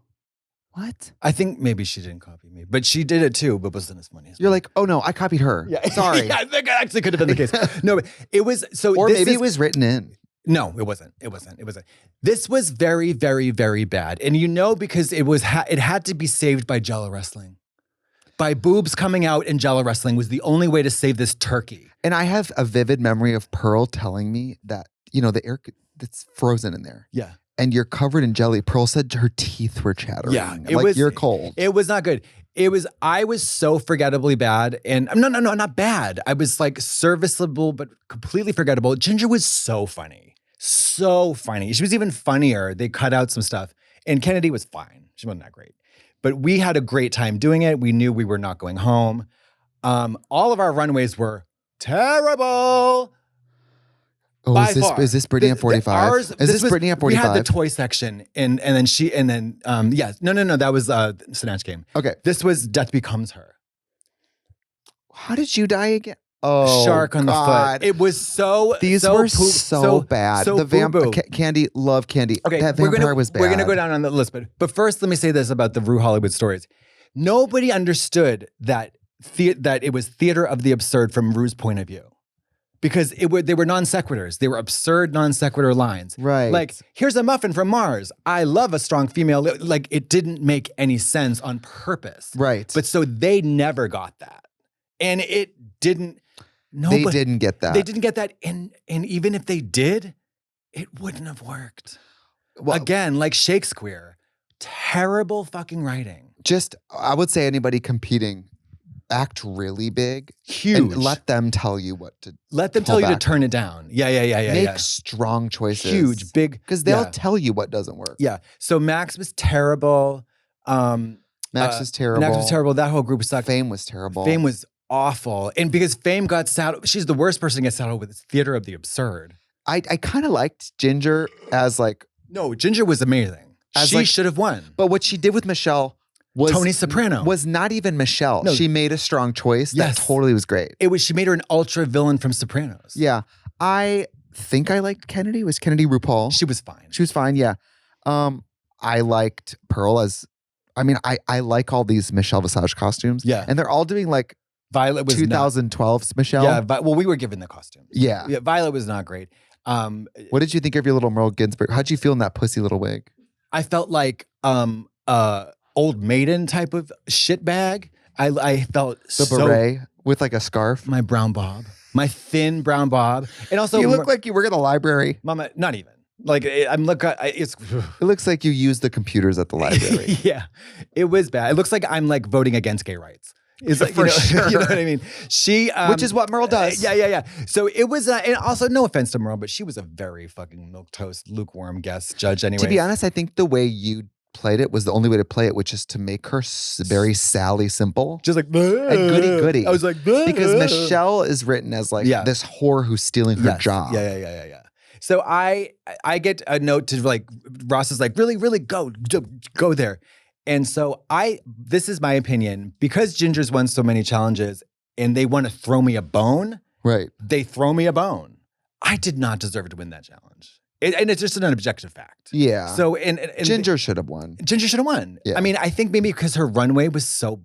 What? I think maybe she didn't copy me, but she did it too, but wasn't as funny as You're me. like, oh no, I copied her. Yeah. Sorry. Yeah, that actually could have been the case. No, but it was so. Or maybe it was written in. No, it wasn't. This was very, very, very bad, and because it was it had to be saved by Jello wrestling, by boobs coming out, and Jello wrestling was the only way to save this turkey. And I have a vivid memory of Pearl telling me that the air that's frozen in there. Yeah. And you're covered in jelly. Pearl said her teeth were chattering. Yeah, you're cold. It was not good. I was so forgettably bad. And no, not bad. I was like serviceable, but completely forgettable. Ginger was so funny. So funny. She was even funnier. They cut out some stuff. And Kennedy was fine. She wasn't that great. But we had a great time doing it. We knew we were not going home. All of our runways were terrible. Oh, is this Brittany at 45? Is this Brittany at 45? We had the toy section, and then no, that was Snatch Game. Okay. This was Death Becomes Her. How did you die again? Oh, Shark on the foot. It was so. These were so bad. So the vampire Candy, love Candy. Okay, that vampire was bad. We're gonna go down on the list, but first, let me say this about the Rue Hollywood Stories. Nobody understood that it was theater of the absurd from Rue's point of view. Because they were non sequiturs. They were absurd non sequitur lines. Right. Like, here's a muffin from Mars. I love a strong female. Like, it didn't make any sense on purpose. Right. But so they never got that. And it didn't. They didn't get that. They didn't get that. And even if they did, it wouldn't have worked. Well, again, like Shakespeare, terrible fucking writing. I would say anybody competing, act really big. Huge. And let them tell you what to Let them tell you to turn it down. Yeah. Make strong choices. Huge, big. Because they'll tell you what doesn't work. Yeah. So Max was terrible. Max was terrible. That whole group sucked. Fame was terrible. Fame was awful. And because Fame got saddled, she's the worst person to get saddled with theater of the absurd. I kind of liked Ginger as like. No, Ginger was amazing. She should have won. But what she did with Michelle was Tony Soprano. Was not even Michelle. No. She made a strong choice. Yes. That totally was great. She made her an ultra villain from Sopranos. Yeah. I think I liked Kennedy. Was Kennedy RuPaul? She was fine. She was fine, yeah. I liked Pearl I like all these Michelle Visage costumes. Yeah. And they're all doing like Violet was 2012's Michelle. Yeah, well, we were given the costume. Yeah. Violet was not great. What did you think of your little Merle Ginsburg? How'd you feel in that pussy little wig? I felt like Old Maiden type of shitbag. I felt the beret with like a scarf. My brown bob. My thin brown bob. And also you look like you work in the library. Mama, not even. Like it looks like you use the computers at the library. Yeah. It was bad. It looks like I'm like voting against gay rights. It's like, sure. You know what I mean? Which is what Merle does. Yeah. So it was, and also no offense to Merle, but she was a very fucking milquetoast, lukewarm guest judge anyway. To be honest, I think the way you played it was the only way to play it, which is to make her very Sally simple. Just like, and goody. I was like, because Michelle is written as like this whore who's stealing her job. Yeah. So I get a note to like, Ross is like, really go there. And so this is my opinion, because Ginger's won so many challenges and they want to throw me a bone. Right. They throw me a bone. I did not deserve to win that challenge. And it's just an objective fact. Yeah. So, and Ginger should have won. Ginger should have won. Yeah. I mean, I think maybe because her runway was so,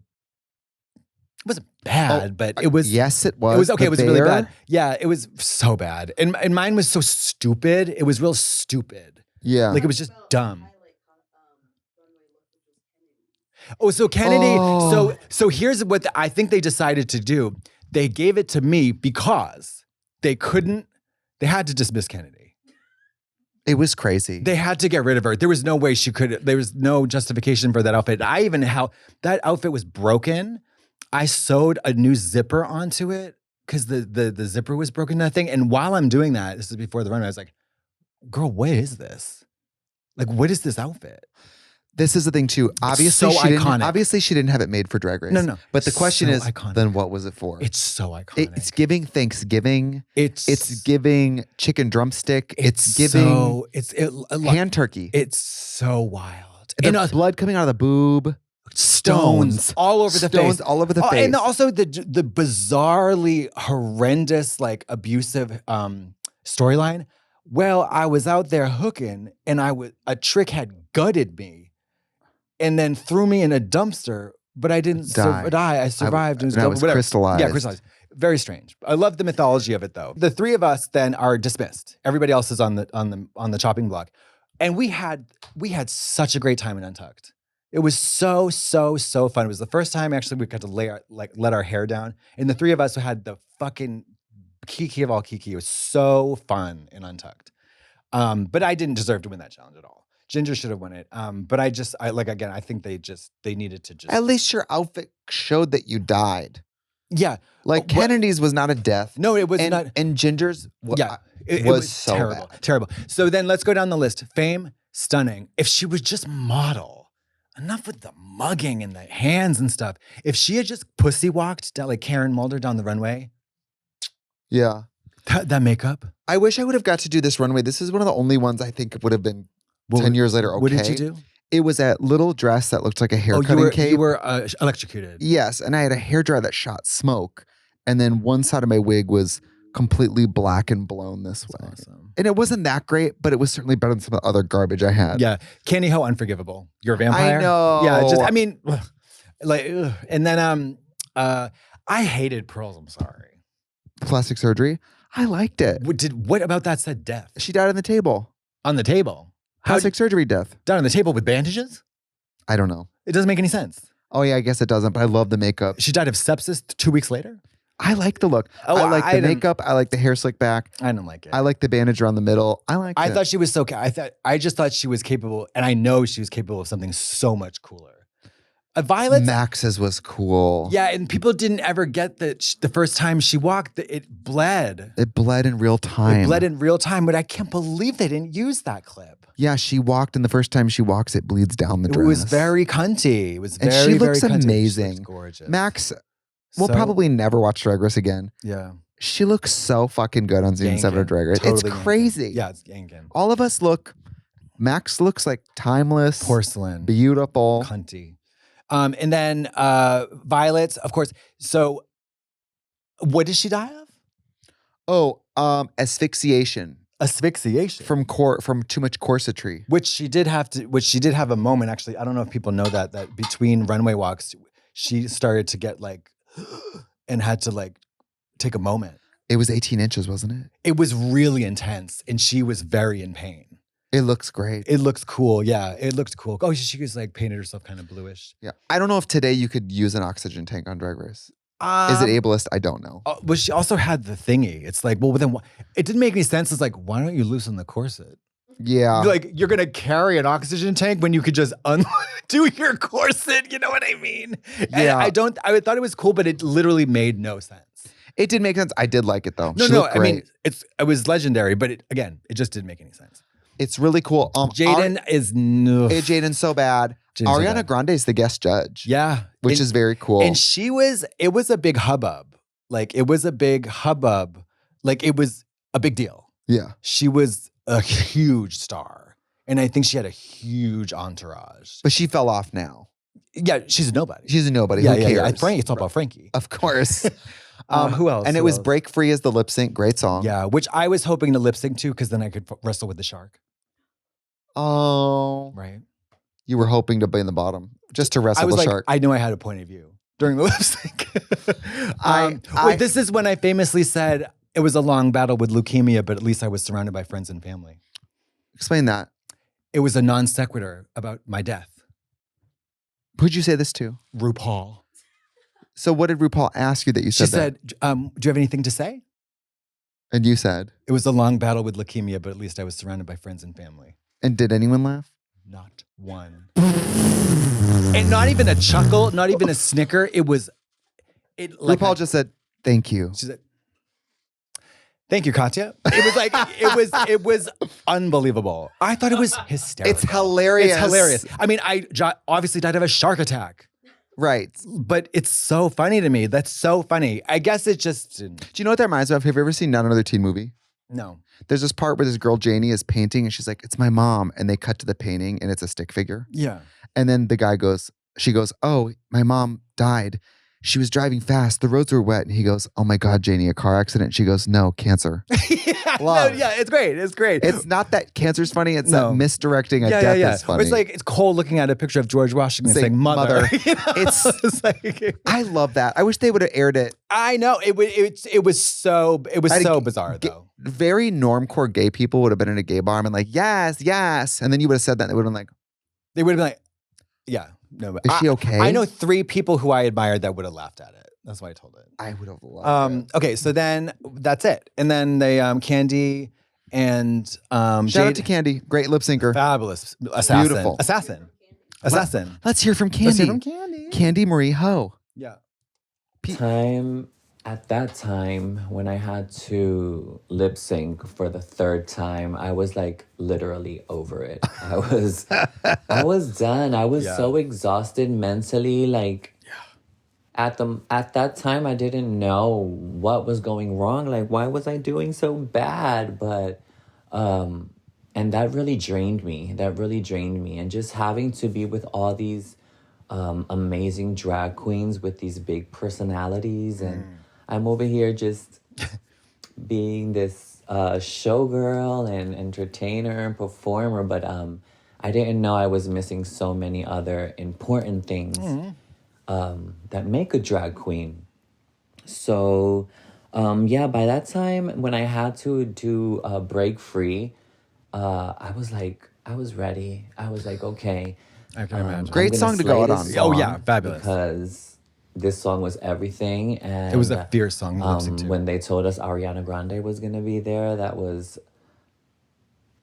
it wasn't bad, but it was. Yes, it was. It was okay. The It was really bear? bad. Yeah, it was so bad. And mine was so stupid. It was real stupid. Yeah. Like it was just dumb. Oh, so Kennedy. Oh. So here's what I think they decided to do. They gave it to me because they had to dismiss Kennedy. It was crazy. They had to get rid of her. There was no way she could, there was no justification for that outfit. That outfit was broken. I sewed a new zipper onto it because the zipper was broken in that thing. And while I'm doing that, this is before the runway, I was like, girl, what is this? Like, what is this outfit? This is the thing too. so iconic. Obviously, she didn't have it made for Drag Race. No. But the question So is, iconic. then what was it for? It's so iconic. It's giving Thanksgiving. It's giving chicken drumstick. It's giving hand turkey. It's so wild. And And the blood coming out of the boob. stones all over the face. All over the face. And also the bizarrely horrendous, like abusive storyline. Well, I was out there hooking and a trick had gutted me and then threw me in a dumpster, but I didn't die. I survived. And it was crystallized. Yeah, crystallized. Very strange. I love the mythology of it though. The three of us then are dismissed. Everybody else is on the chopping block. And we had such a great time in Untucked. It was so fun. It was the first time actually we got to let our hair down. And the three of us had the fucking kiki of all kiki. It was so fun in Untucked. But I didn't deserve to win that challenge at all. Ginger should have won it. But I think they needed to just. At least your outfit showed that you died. Yeah. Like Kennedy's was not a death. No, it was not. And Ginger's it was so terrible. bad. Terrible. So then let's go down the list. Fame, stunning. If she was just model, enough with the mugging and the hands and stuff. If she had just pussy walked down like Karen Mulder down the runway. Yeah. That makeup. I wish I would have got to do this runway. This is one of the only ones I think would have been 10 years later okay. What did you do? It was that little dress that looked like a hair cutting cape. You were electrocuted. Yes, and I had a hairdryer that shot smoke. And then one side of my wig was completely black and blown this way. Awesome. And it wasn't that great, but it was certainly better than some of the other garbage I had. Yeah. Candy Ho, unforgivable. You're a vampire. I know. Yeah, and then I hated Pearls, I'm sorry. Plastic surgery. I liked it. What about that said death? She died on the table. On the table? Plastic surgery death. Died on the table with bandages? I don't know. It doesn't make any sense. Oh yeah, I guess it doesn't, but I love the makeup. She died of sepsis 2 weeks later? I like the look. I like the makeup. I like the hair slick back. I don't like it. I like the bandage around the middle. I thought she was so. I just thought she was capable, and I know she was capable of something so much cooler. Violet Max's was cool. Yeah, and people didn't ever get that the first time she walked, it bled. It bled in real time. But I can't believe they didn't use that clip. Yeah, she walked, and the first time she walks, it bleeds down the dress. It was very cunty. It was very, and she looks very cunty. amazing. She looks gorgeous. Max will probably never watch Drag Race again. Yeah. She looks so fucking good on season 7 of Drag Race. Totally it's crazy. Yeah, it's yanking. All of us Max looks like timeless. Porcelain. Beautiful. Cunty. And then Violet, of course. So what did she die of? Oh, asphyxiation. Asphyxiation. From too much corsetry. Which she did have a moment, actually. I don't know if people know that between runway walks, she started to get and had to take a moment. It was 18 inches, wasn't it? It was really intense, and she was very in pain. It looks great. It looks cool. Yeah, it looked cool. Oh, she was painted herself kind of bluish. Yeah. I don't know if today you could use an oxygen tank on Drag Race. Is it ableist? I don't know. But she also had the thingy. It's then it didn't make any sense. It's why don't you loosen the corset? Yeah. You're going to carry an oxygen tank when you could just undo your corset. You know what I mean? Yeah. I thought it was cool, but it literally made no sense. It did make sense. I did like it though. No. I mean, it was legendary, but it just didn't make any sense. It's really cool. Jaden Jaden's so bad. Ariana Grande is the guest judge. Yeah. Which is very cool. And it was a big hubbub. It was a big hubbub. It was a big deal. Yeah. She was a huge star. And I think she had a huge entourage. But she fell off now. Yeah, she's a nobody. She's a nobody. Yeah, Who cares? Yeah. It's all about Frankie. Of course. Who else? And it Who was else? Break Free as the lip sync. Great song. Yeah, which I was hoping to lip sync to because then I could wrestle with the shark. Oh. Right. You were hoping to be in the bottom just to wrestle I was the like, shark. I knew I had a point of view during the lip sync. I- this is when I famously said it was a long battle with leukemia, but at least I was surrounded by friends and family. Explain that. It was a non sequitur about my death. Who'd you say this to? RuPaul. So what did RuPaul ask you that you She said said, do you have anything to say? And you said? It was a long battle with leukemia, but at least I was surrounded by friends and family. And did anyone laugh? Not one. And not even a chuckle, not even a snicker. It was, RuPaul just said, thank you. She said, thank you, Katya. It was like, it was unbelievable. I thought it was hysterical. It's hilarious. It's hilarious. I mean, I obviously died of a shark attack. Right. But it's so funny to me. That's so funny. I guess it just didn't. Do you know what that reminds me of? Have you ever seen Not Another Teen Movie? No. There's this part where this girl, Janie, is painting and she's like, it's my mom. And they cut to the painting and it's a stick figure. Yeah. And then she goes, oh, my mom died. She was driving fast. The roads were wet. And he goes, oh my God, Janie, a car accident. She goes, no, cancer. No, yeah, it's great. It's great. It's not that cancer's funny. It's that misdirecting a death is funny. It's like, it's Cole looking at a picture of George Washington saying mother. You know? It's like, I love that. I wish they would have aired it. I know. It was so bizarre though. Very normcore gay people would have been in a gay bar and been like, yes, yes. And then you would have said that and they would have been like, yeah. No, is she okay? I know 3 people who I admired that would have laughed at it. That's why I told it. I would have loved it. Okay, so then that's it. And then they Candy and shout out to Candy. Great lip syncer. Fabulous. Assassin. Beautiful. Assassin. Let's hear from Candy. Let's hear from Candy. Candy Marie Ho. Yeah. At that time when I had to lip sync for the 3rd time, I was like literally over it. I was done. I was so exhausted mentally. Like at that time I didn't know what was going wrong. Like why was I doing so bad? But and that really drained me. And just having to be with all these amazing drag queens with these big personalities, and I'm over here just being this showgirl and entertainer and performer, but I didn't know I was missing so many other important things that make a drag queen. So by that time when I had to do Break Free, I was ready. I was like, okay. I can imagine. Great song to go out on. Oh yeah, fabulous. Because this song was everything, and it was a fierce song to listen to. When they told us Ariana Grande was gonna be there, that was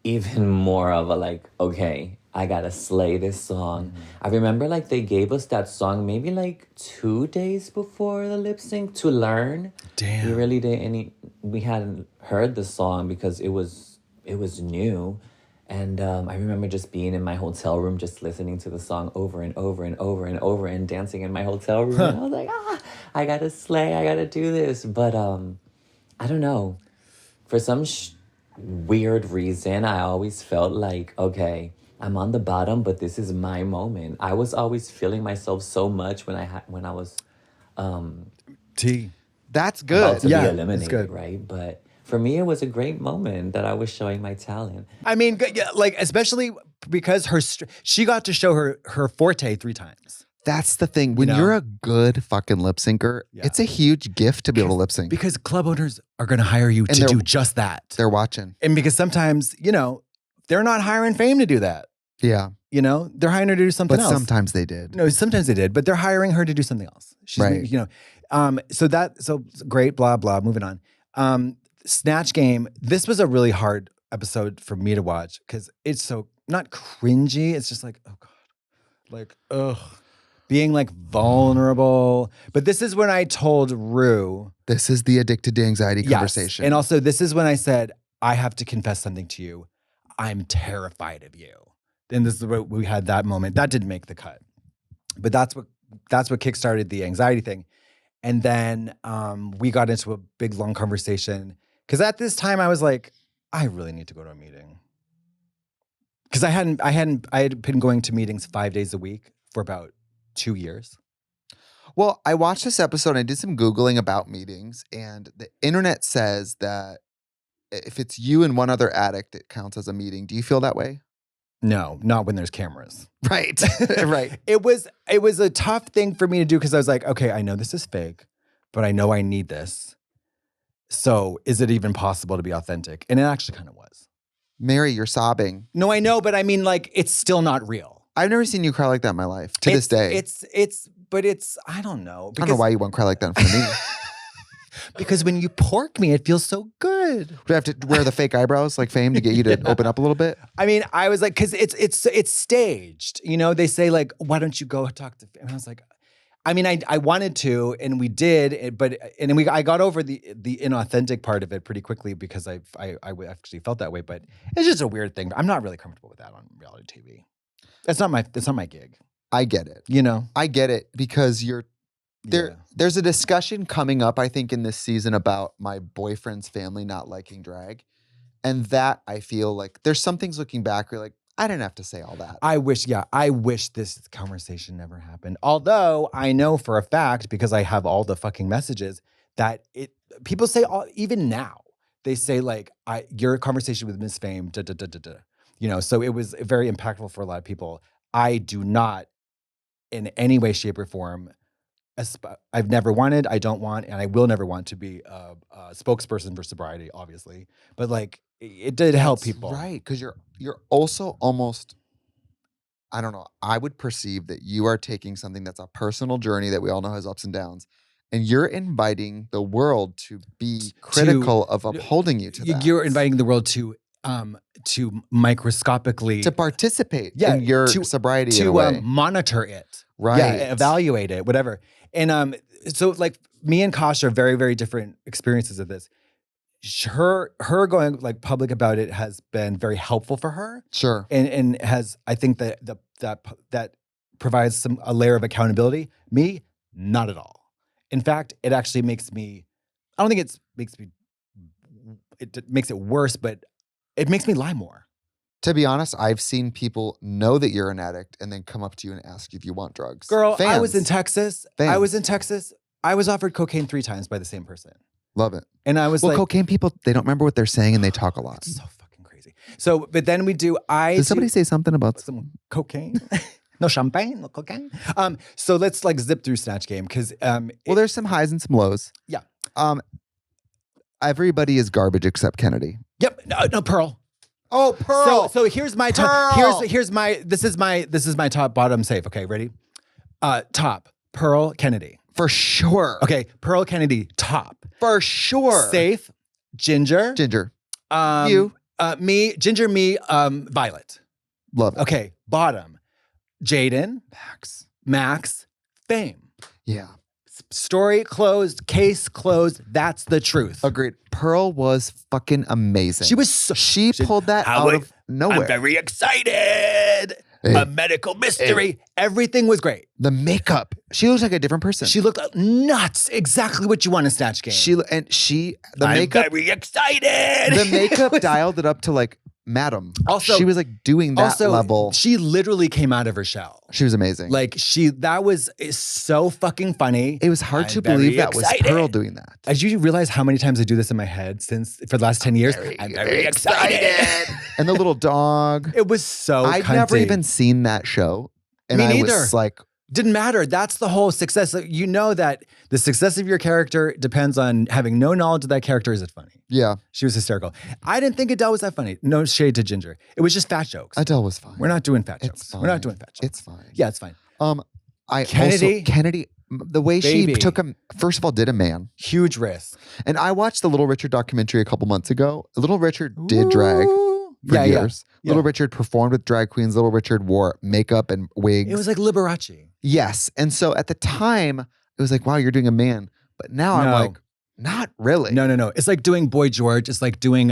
even more of a like, okay, I gotta slay this song. I remember like they gave us that song maybe like 2 days before the lip sync to learn. Damn. We really didn't. We hadn't heard the song because it was new. And I remember just being in my hotel room, just listening to the song over and over and over and over and dancing in my hotel room. And I was like, I gotta slay, I gotta do this. But I don't know. For some weird reason, I always felt like, okay, I'm on the bottom, but this is my moment. I was always feeling myself so much when I was That's good. about to be Yeah, it's eliminated, good. right? But for me, it was a great moment that I was showing my talent. I mean, like especially because she got to show her forte 3 times. That's the thing. When know? you're a good fucking lip syncer, Yeah. it's a huge gift to be able to lip sync. Because club owners are going to hire you to do just that. They're watching. And because sometimes, they're not hiring Fame to do that. Yeah. They're hiring her to do something But else. sometimes they did. No, sometimes they did, but they're hiring her to do something else. She's, Right. So great, blah, blah, moving on. Snatch Game, this was a really hard episode for me to watch because it's so, not cringy, it's just like, oh God. Like, ugh. Being like vulnerable. But this is when I told Rue. This is the addicted to anxiety Yes, conversation. and also this is when I said, I have to confess something to you. I'm terrified of you. And this is where we had that moment. That didn't make the cut. But that's what kickstarted the anxiety thing. And then we got into a big long conversation. Because at this time I was like, I really need to go to a meeting. Because I had been going to meetings 5 days a week for about 2 years. Well, I watched this episode and I did some Googling about meetings, and the internet says that if it's you and one other addict, it counts as a meeting. Do you feel that way? No, not when there's cameras. Right. Right. It was a tough thing for me to do because I was like, okay, I know this is fake, but I know I need this. So is it even possible to be authentic? And it actually kind of was. Mary, you're sobbing. No, I know, but I mean, like, it's still not real. I've never seen you cry like that in my life to this day. I don't know. I don't know why you won't cry like that in front of me. Because when you pork me, it feels so good. Do I have to wear the fake eyebrows like Fame to get you to open up a little bit? I mean, I was like, because it's staged. You know, they say like, why don't you go talk to Fame? And I was like, I mean, I wanted to, and we did, but I got over the inauthentic part of it pretty quickly because I actually felt that way. But it's just a weird thing. I'm not really comfortable with that on reality TV. That's not my gig. I get it. You know, I get it because there's a discussion coming up, I think, in this season about my boyfriend's family not liking drag. And that I feel like there's some things looking back where you're like, I didn't have to say all that. I wish this conversation never happened. Although I know for a fact, because I have all the fucking messages, that people say even now, they say like, your conversation with Miss Fame, da da da da da. You know, so it was very impactful for a lot of people. I do not, in any way, shape, or form, I've never wanted, I don't want, and I will never want to be a spokesperson for sobriety, obviously. But like, it did help people. Right, because you're also almost, I don't know, I would perceive that you are taking something that's a personal journey that we all know has ups and downs, and you're inviting the world to be critical of upholding you to that. You're inviting the world to microscopically to participate in your sobriety to in a way. Monitor it, right? Evaluate it, whatever. And so like me and Kasha are very, very different experiences of this. Her going like public about it has been very helpful for her. Sure, and has, I think that provides a layer of accountability. Me, not at all. In fact, it actually makes me. I don't think it makes it worse, but it makes me lie more. To be honest, I've seen people know that you're an addict and then come up to you and ask if you want drugs. Girl, Fans. I was in Texas. I was offered cocaine 3 times by the same person. Love it. And I was like, cocaine people, they don't remember what they're saying and they talk a lot. So fucking crazy. So, but then we do. Did somebody say something about some cocaine? No champagne, no cocaine. So let's like zip through Snatch Game because there's some highs and some lows. Yeah. Everybody is garbage except Kennedy. Yep. No, Pearl. Oh, Pearl. So here's my top. Here's my top bottom safe. Okay, ready? Top Pearl Kennedy for sure. Okay, Pearl Kennedy top for sure. Safe Ginger. You. Me Ginger. Me Violet. Love it. Okay, bottom Jaden. Max. Fame. Yeah. Story closed, case closed. That's the truth. Agreed. Pearl was fucking amazing. She pulled that out of nowhere. I'm very excited. A medical mystery. Everything was great. The makeup. She looks like a different person. She looked nuts. Exactly what you want in Snatch Game. I'm makeup. Very excited. The makeup dialed it up to like Madam. Also, she was like doing that level. She literally came out of her shell. She was amazing. Like that was so fucking funny. It was hard to believe that was Pearl doing that. As you realize how many times I do this in my head for the last 10 years, I'm very excited. And the little dog. It was so I'd never even seen that show. And Me neither. I was like, didn't matter. That's the whole success. You know that the success of your character depends on having no knowledge of that character. Is it funny? Yeah. She was hysterical. I didn't think Adele was that funny. No shade to Ginger. It was just fat jokes. Adele was fine. We're not doing fat jokes. We're not doing fat jokes. It's fine. Yeah, it's fine. Kennedy, the way Baby. she took him, first of all, did a man. Huge risk. And I watched the Little Richard documentary a couple months ago. Little Richard did drag for years. Yeah. Little Richard performed with drag queens. Little Richard wore makeup and wigs. It was like Liberace. Yes. And so at the time, it was like, wow, you're doing a man. But now I'm like, not really. No. It's like doing Boy George. It's like doing,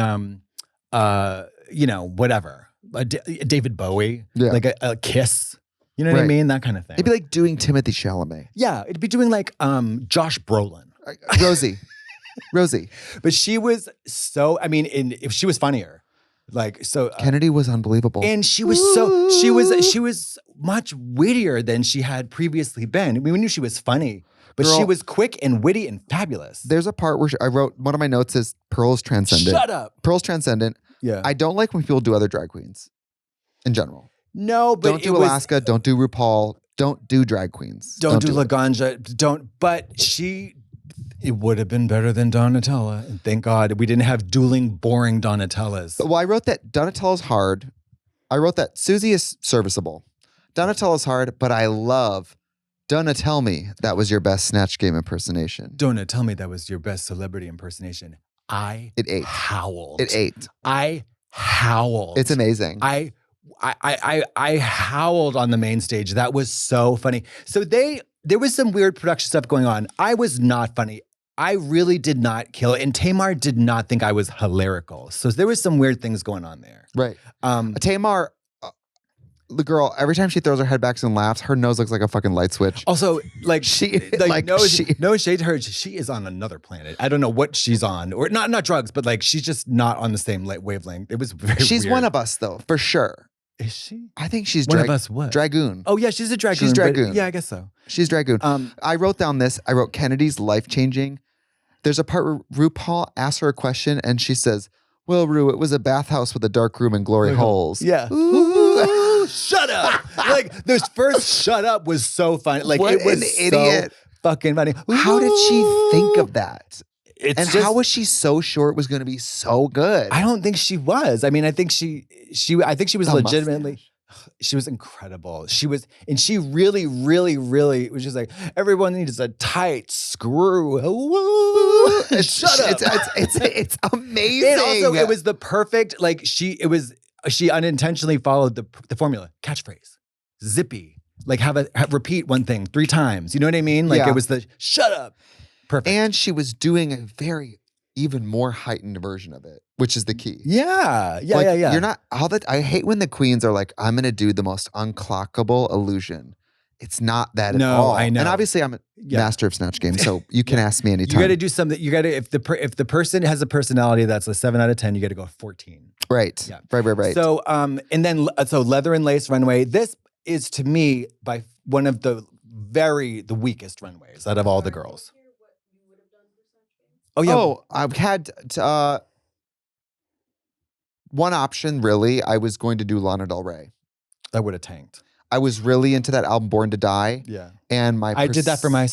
whatever. David Bowie. Yeah. Like a Kiss. You know what I mean? That kind of thing. It'd be like doing Timothy Chalamet. Yeah. It'd be doing like Josh Brolin. Rosie. But she was if she was funnier. Like so, Kennedy was unbelievable, and she was much wittier than she had previously been. I mean, we knew she was funny, but Girl, she was quick and witty and fabulous. There's a part where I wrote, one of my notes is Pearl's transcendent. Shut up. Pearl's transcendent. Yeah. I don't like when people do other drag queens in general. No, but don't do Alaska. Don't do RuPaul. Don't do drag queens. Don't do Laganja. But it would have been better than Donatella. And thank God we didn't have dueling, boring Donatellas. Well, I wrote that Donatella's hard. I wrote that Susie is serviceable. Donatella's hard, but I love Donatell me that was your best Snatch Game impersonation. Donatell me that was your best celebrity impersonation. It howled. It ate. I howled. It's amazing. I howled on the main stage. That was so funny. So there was some weird production stuff going on. I was not funny. I really did not kill it. And Tamar did not think I was hilarical. So there was some weird things going on there. Right. Tamar, the girl, every time she throws her head back and laughs, her nose looks like a fucking light switch. Also, like no shade to her. She is on another planet. I don't know what she's on, or not drugs, but like she's just not on the same wavelength. It was very She's weird. one of us though, for sure. Is she? I think she's one of us. What? Dragoon. Oh yeah, she's a dragoon. She's dragoon. Yeah, I guess so. She's dragoon. I wrote down this. I wrote Kennedy's life changing. There's a part where RuPaul asks her a question and she says, "Well, Ru, it was a bathhouse with a dark room and glory holes." Yeah. Ooh, shut up! Like this first "shut up" was so funny. Like what it was an idiot. So fucking funny. How did she think of that? And how was she so sure it was going to be so good? I don't think she was. I mean, I think she was legitimately. Mustache. She was incredible. She really, really, really was just like, everyone needs a tight screw. Shut up. It's amazing. And also, it was the perfect, like she unintentionally followed the formula. Catchphrase. Zippy. Like have repeat one thing 3 times. You know what I mean? Like it was the shut up. Perfect. And she was doing a very even more heightened version of it, which is the key. Yeah. You're not I hate when the queens are like, I'm gonna do the most unclockable illusion. It's not that at all. I know. And obviously I'm a master of Snatch Game, so you can ask me anytime. You gotta do something. You gotta if the person has a personality that's a 7 out of 10, you gotta go 14. Right. Yeah. Right. So and then so leather and lace runway. This is to me by one of the weakest runways out of all the girls. Oh yeah. Oh, I've had one option. Really, I was going to do Lana Del Rey. That would have tanked. I was really into that album, Born to Die. Yeah, and I did that for my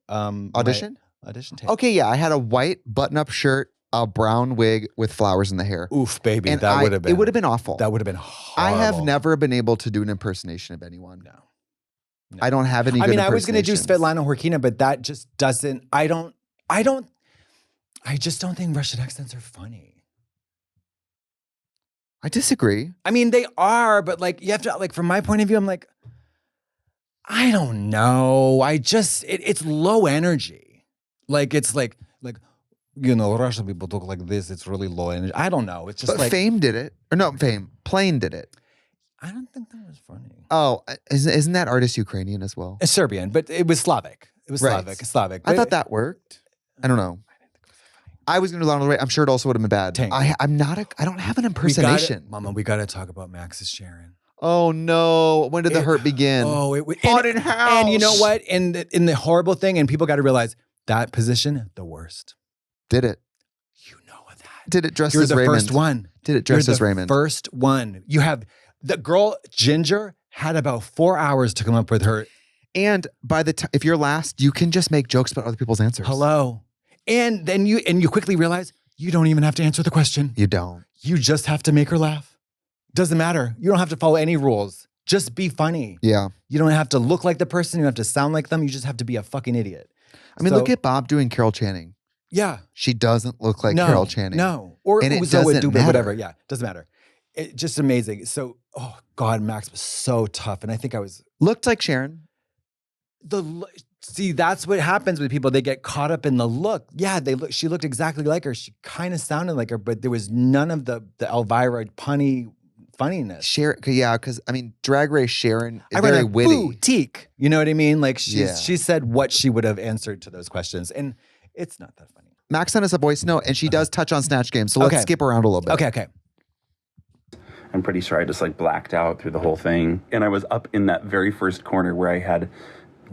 audition. Audition tape. Okay, yeah, I had a white button-up shirt, a brown wig with flowers in the hair. Oof, baby, and that would have been. It would have been awful. That would have been horrible. I have never been able to do an impersonation of anyone. No. I don't have any. I was going to do Svetlana Horkina, but that just doesn't. I just don't think Russian accents are funny. I disagree. I mean, they are, but like you have to like from my point of view, I'm like, I don't know. It's low energy. Like it's like Russian people talk like this. It's really low energy. I don't know. It's just but Fame did it. Or no, Fame. Plain did it. I don't think that was funny. Oh, isn't that artist Ukrainian as well? It's Serbian, but it was Slavic. It was Slavic. I thought that worked. I don't know. I was going to do Lana Del Rey. I'm sure it also would have been bad. I don't have an impersonation. Mama, we got to talk about Max's Sharon. Oh no! When did the hurt begin? Oh, it haunted house. And you know what? In the horrible thing, and people got to realize that position, the worst. Did it? You know that. Did it dress as Raymond? You're the first one. Did it dress as Raymond? First one. You have the girl Ginger had about 4 hours to come up with her. And by the time, if you're last, you can just make jokes about other people's answers. Hello. And then you quickly realize you don't even have to answer the question. You don't. You just have to make her laugh. Doesn't matter. You don't have to follow any rules. Just be funny. Yeah. You don't have to look like the person. You don't have to sound like them. You just have to be a fucking idiot. I mean, look at Bob doing Carol Channing. Yeah. She doesn't look like Carol Channing. No. Or and it doesn't matter. Whatever. Yeah. Doesn't matter. It's just amazing. So, oh God, Max was so tough. And I think I was. Looked like Sharon. See, that's what happens with people. They get caught up in the look. Yeah, she looked exactly like her. She kind of sounded like her, but there was none of the Elvira punny funniness. Sharon, yeah, because I mean, Drag Race Sharon is very witty. Boutique. You know what I mean? Like she said what she would have answered to those questions, and it's not that funny. Max sent us a voice note, and she does touch on Snatch Game, so let's skip around a little bit. Okay. I'm pretty sure I just like blacked out through the whole thing. And I was up in that very first corner where I had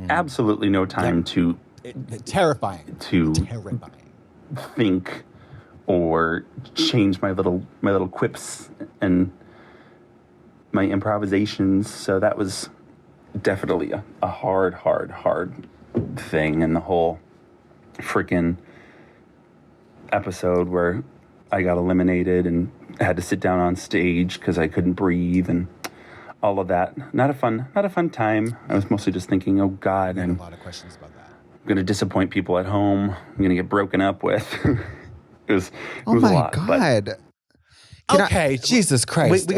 absolutely no time to terrifying think or change my little quips and my improvisations. So that was definitely a hard thing. And the whole freaking episode where I got eliminated and had to sit down on stage because I couldn't breathe and all of that. Not a fun time. I was mostly just thinking, oh God, I had a lot of questions about that. I'm going to disappoint people at home. I'm going to get broken up with. it was a lot. God. Jesus Christ.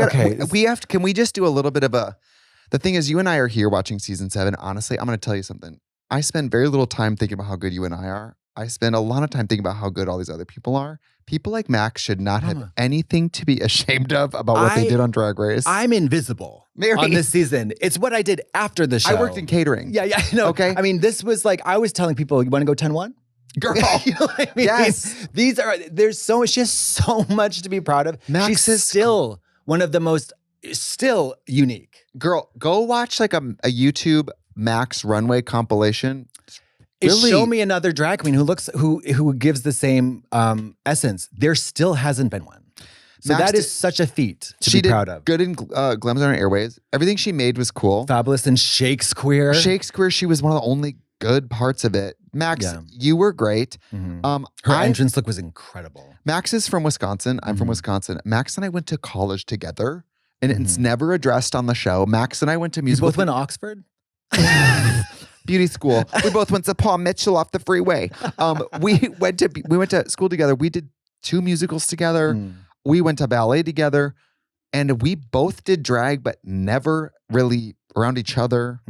Can we just do a little bit of the thing is, you and I are here watching season 7. Honestly, I'm going to tell you something. I spend very little time thinking about how good you and I are. I spend a lot of time thinking about how good all these other people are. People like Max should not have anything to be ashamed of about what they did on Drag Race. I'm invisible on this season. It's what I did after the show. I worked in catering. Yeah, no. Okay. I mean, this was like, I was telling people, you want to go 10-1? Girl. You know what I mean? Yes. There's just so much to be proud of. Max She's is still one of the most, still unique. Girl, go watch like a YouTube Max runway compilation. Really? Show me another drag queen who gives the same essence. There still hasn't been one. So Max that is such a feat to she be proud of. Good in Glam's on Airways. Everything she made was cool. Fabulous in Shakespeare. She was one of the only good parts of it. Max, you were great. Mm-hmm. Her entrance look was incredible. Max is from Wisconsin. I'm from Wisconsin. Max and I went to college together, and it's never addressed on the show. Max and I went to musical. You both went to Oxford? Beauty school. We both went to Paul Mitchell off the freeway. We went to school together. We did 2 musicals together. We went to ballet together, and we both did drag, but never really around each other.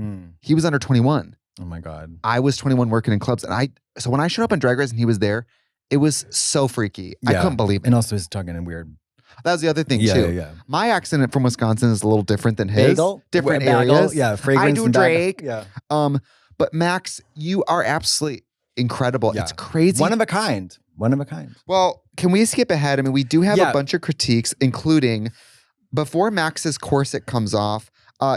He was under 21. Oh my God. I was 21 working in clubs, and so when I showed up on Drag Race and he was there, it was so freaky. I couldn't believe it. And also he's talking in weird. That was the other thing too. Yeah. My accent from Wisconsin is a little different than his. Different areas. Yeah, fragrance. I do Drake. Yeah. But Max, you are absolutely incredible. Yeah. It's crazy. One of a kind. Well, can we skip ahead? I mean, we do have a bunch of critiques, including before Max's corset comes off,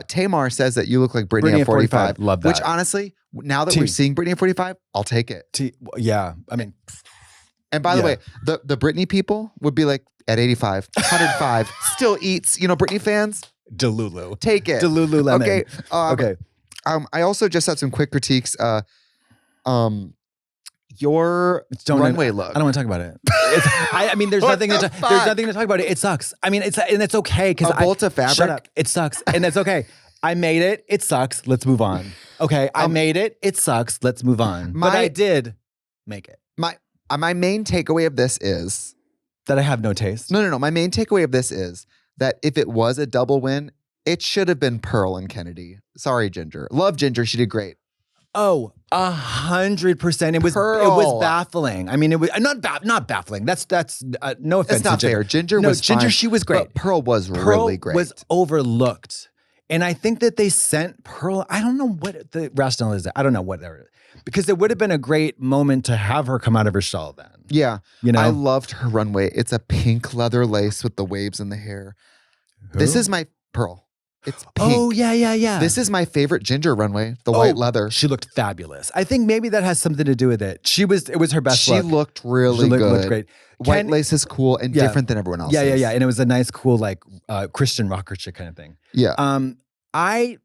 Tamar says that you look like Britney at 45. Love that. Which honestly, now that we're seeing Britney at 45, I'll take it. Yeah. I mean. And by the way, the Britney people would be like, at 85, 105, still eats. Britney fans? Delulu. Take it. Delulu lemon. Okay. Okay. I also just have some quick critiques. Your runway look. I don't want to talk about it. I mean, there's nothing to talk about. It sucks. I mean, it's okay because a bolt of fabric. Shut up. It sucks, and it's okay. I made it. It sucks. Let's move on. Okay. I made it. It sucks. Let's move on. But I did make it. My main takeaway of this is that I have no taste. No. My main takeaway of this is that if it was a double win, it should have been Pearl and Kennedy. Sorry, Ginger. Love Ginger. She did great. Oh, 100%. It was baffling. I mean, it was not baffling. That's no offense. It's not fair. Ginger was Ginger. Fine, she was great. But Pearl was really great. Was overlooked, and I think that they sent Pearl. I don't know what the rationale is. I don't know what there is. Because it would have been a great moment to have her come out of her shell then. Yeah. I loved her runway. It's a pink leather lace with the waves in the hair. Who? This is my Pearl. It's pink. Oh, yeah. This is my favorite Ginger runway, the white leather. She looked fabulous. I think maybe that has something to do with it. It was her best look. She looked really good. Looked great. White lace is cool and different than everyone else's. Yeah. And it was a nice, cool, like Christian rocker chick kind of thing. Yeah. I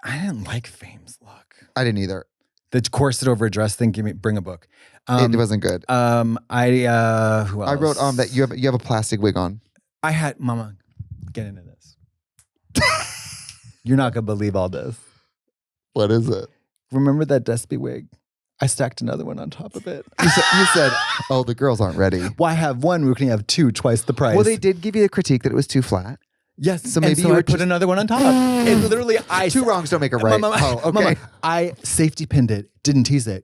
didn't like Fame's look. I didn't either. The corset over a dress thing. Bring a book. It wasn't good. Who else? I wrote that you have a plastic wig on. I had Mama. Get into this. You're not gonna believe all this. What is it? Remember that Despy wig? I stacked another one on top of it. You said, "Oh, the girls aren't ready." Why have one? We can have 2, twice the price. Well, they did give you a critique that it was too flat. Yes, so maybe you would put another one on top. And literally, two wrongs don't make a right. Okay. I safety pinned it, didn't tease it.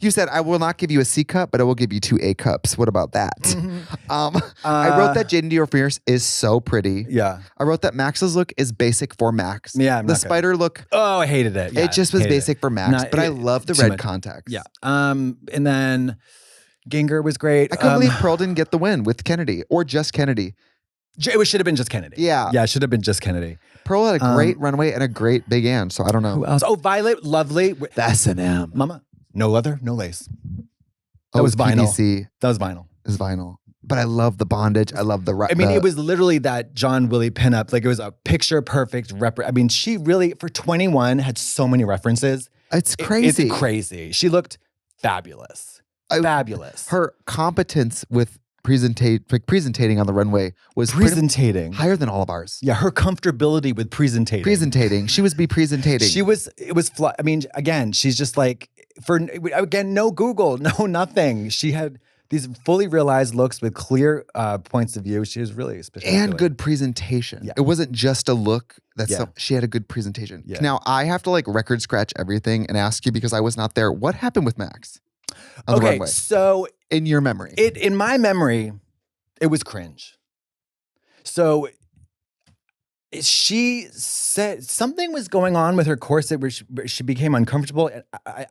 You said, I will not give you a C cup, but I will give you 2 A cups. What about that? Mm-hmm. I wrote that Jaden Dior Fierce is so pretty. Yeah. I wrote that Max's look is basic for Max. Yeah. The spider look. Oh, I hated it. Yeah, it just was basic for Max, but I love the red contacts. Yeah. And then Ginger was great. I couldn't believe Pearl didn't get the win with Kennedy or just Kennedy. should have been just Kennedy. Yeah. Yeah, it should have been just Kennedy. Pearl had a great runway and a great big end, so I don't know. Who else? Oh, Violet, lovely. The S&M. Mama, no leather, no lace. That was vinyl. PVC. That was vinyl. It was vinyl. But I love the bondage. I love the... I mean, it was literally that John Willie pinup. Like, it was a picture perfect I mean, she really, for 21, had so many references. It's crazy. It's crazy. She looked fabulous. Fabulous. Her competence with presentating on the runway was higher than all of ours. Yeah, her comfortability with presentating. She was presentating. I mean, again, she's just like, no Google, no nothing. She had these fully realized looks with clear points of view. She was really spectacular. And good presentation. Yeah. It wasn't just a look. She had a good presentation. Yeah. Now, I have to like record scratch everything and ask you, because I was not there, what happened with Max on the runway? So in your memory. In my memory, it was cringe. So she said something was going on with her corset where she became uncomfortable. And I'm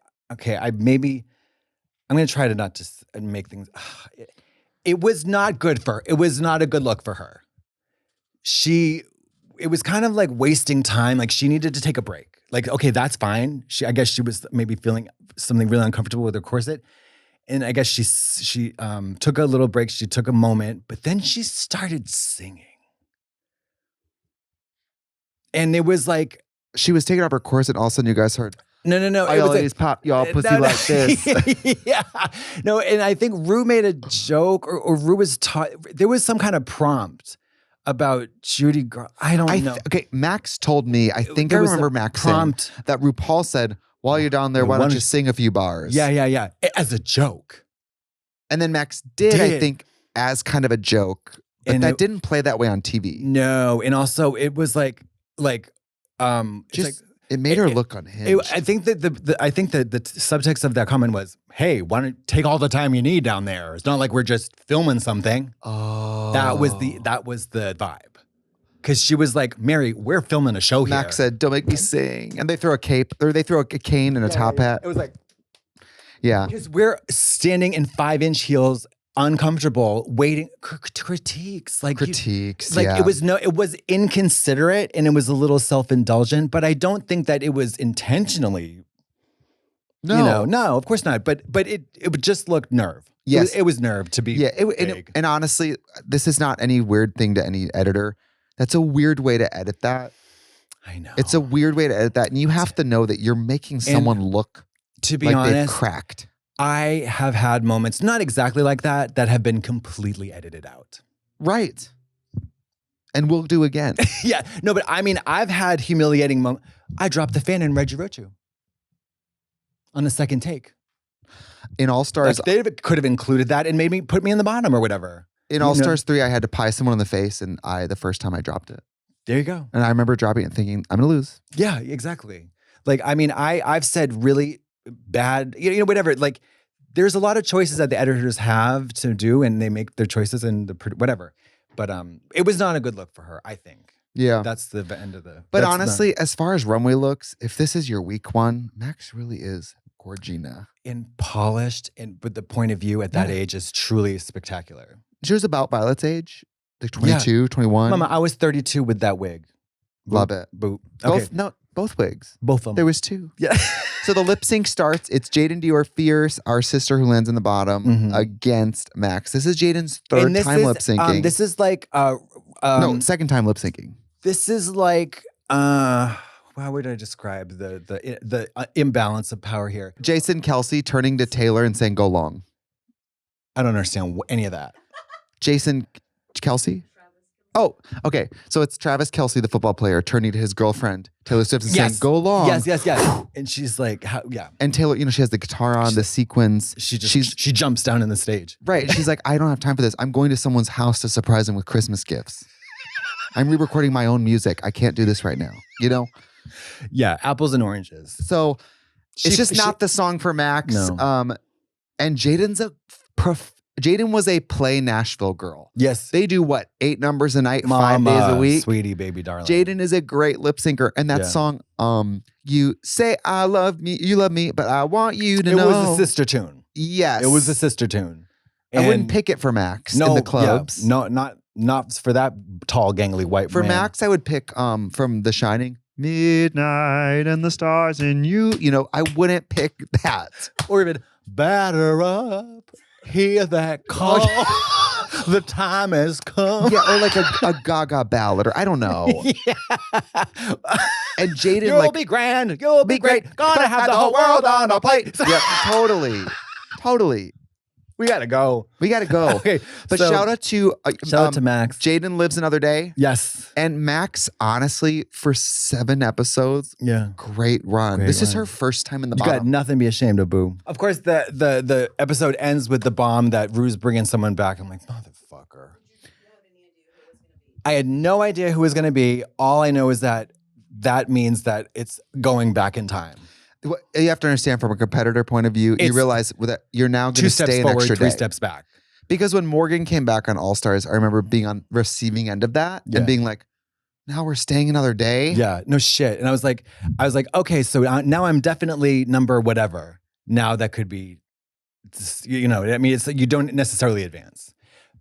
going to try to not just make things. It was not good for her. It was not a good look for her. It was kind of like wasting time. Like, she needed to take a break. Like, okay, that's fine. I guess she was maybe feeling something really uncomfortable with her corset. And I guess she took a little break. She took a moment, but then she started singing. And it was like, she was taking off her corset, and all of a sudden you guys heard, No. I always pop y'all pussy like this. Yeah. No, and I think Ru made a joke, or Ru was taught, there was some kind of prompt about Judy Garland. I don't know. Okay, Max told me, I think I remember Max saying that RuPaul said, while you're down there, why don't you sing a few bars? Yeah. As a joke. And then Max did, I think, as kind of a joke. But And that didn't play that way on TV. No, and also it was like it made her look unhinged. I think that the subtext of that comment was, hey, why don't you take all the time you need down there? It's not like we're just filming something. Oh. That was the vibe. Because she was like, Mary, we're filming a show here. Max said, don't make me sing. And they throw a cape, or they throw a cane and a top hat. It was like, yeah. because we're standing in 5-inch heels, uncomfortable, waiting critiques. Yeah. It was inconsiderate, and it was a little self-indulgent, but I don't think that it was intentionally. No. No, of course not. But it would just look nerve. Yes. It was nerve to be. Yeah. And honestly, this is not any weird thing to any editor. That's a weird way to edit that. I know. It's a weird way to edit that. And you have to know that you're making someone look to be like honest, they've cracked. I have had moments, not exactly like that have been completely edited out. Right. And we'll do again. Yeah. No, but I mean, I've had humiliating moments. I dropped the fan in Reggie Rochu on the second take. In All Stars, they could have included that and put me in the bottom or whatever. In All Stars 3, I had to pie someone in the face, and the first time I dropped it. There you go. And I remember dropping it and thinking, I'm going to lose. Yeah, exactly. Like, I mean, I've said really bad, whatever. Like, there's a lot of choices that the editors have to do, and they make their choices and whatever. But it was not a good look for her, I think. Yeah. That's the end of the. But honestly, as far as runway looks, if this is your week one, Max really is gorgina. And polished, but the point of view at that age is truly spectacular. She was about Violet's age, like 22, 21. Mama, I was 32 with that wig. Love it. Boop. Okay. Both wigs. Both of them. There was two. Yeah. So the lip sync starts. It's Jaden Dior Fierce, our sister who lands in the bottom, against Max. This is Jaden's third time lip syncing. This is like no, second time lip syncing. This is like how would I describe the imbalance of power here? Jason Kelsey turning to Taylor and saying, "Go long." I don't understand any of that. Jason Kelsey? Oh, okay. So it's Travis Kelsey, the football player, turning to his girlfriend, Taylor Swift, and saying, "Go long." Yes. And she's like, yeah. And Taylor, she has the guitar on, the sequins. She jumps down in the stage. Right. She's like, I don't have time for this. I'm going to someone's house to surprise them with Christmas gifts. I'm re-recording my own music. I can't do this right now. Yeah, apples and oranges. So it's just not the song for Max. No. And Jaden was a Play Nashville girl. Yes. They do 8 numbers a night, 5 days a week. Sweetie, baby, darling. Jaden is a great lip syncer. And that song, you say I love me, you love me, but I want you to know. It was a sister tune. Yes. It was a sister tune. I wouldn't pick it for Max in the clubs. Yeah, no, not not for that tall, gangly white For man. Max, I would pick from The Shining, Midnight and the Stars and You. You know, I wouldn't pick that. Or even batter up, hear that call. The time has come. Yeah, or like a Gaga ballad, or I don't know. And Jaden, You'll like, be grand. You'll be great. Gonna have the whole world on a plate. yeah, totally. We gotta go. We got to go. Okay, But so- shout out to Max. Jaden Lives Another Day. Yes. And Max, honestly, for 7 episodes, Yeah. great run. Great This is run. her first time in the You got bottom. nothing to be ashamed of, boo. Of course, the episode ends with the bomb that Rue's bringing someone back. I'm like, motherfucker. I had no idea who it was going to be. All I know is that means that it's going back in time. What you have to understand from a competitor point of view, you It's realize that you're now going 2 to steps stay an forward, extra 3 day. steps back. Because when Morgan came back on All Stars, I remember being on receiving end of that Yeah. and being like, now we're staying another day. Yeah, no shit. And I was like, okay, so now I'm definitely number whatever. Now that could be, you know, I mean, it's you don't necessarily advance.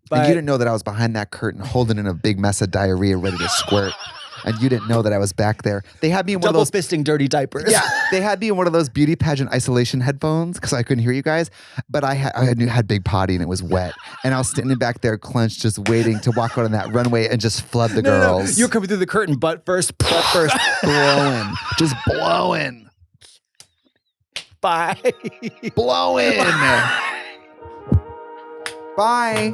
But And you didn't know that I was behind that curtain holding in a big mess of diarrhea ready to squirt. And you didn't know that I was back there. They had me in one double of those fisting dirty diapers. Yeah, they had me in one of those beauty pageant isolation headphones because I couldn't hear you guys. But I had big potty and it was wet, and I was standing back there clenched, just waiting to walk out on that runway and just flood the girls. You're coming through the curtain, butt first. Blowing, just blowing, Bye. blowing. Bye. Bye.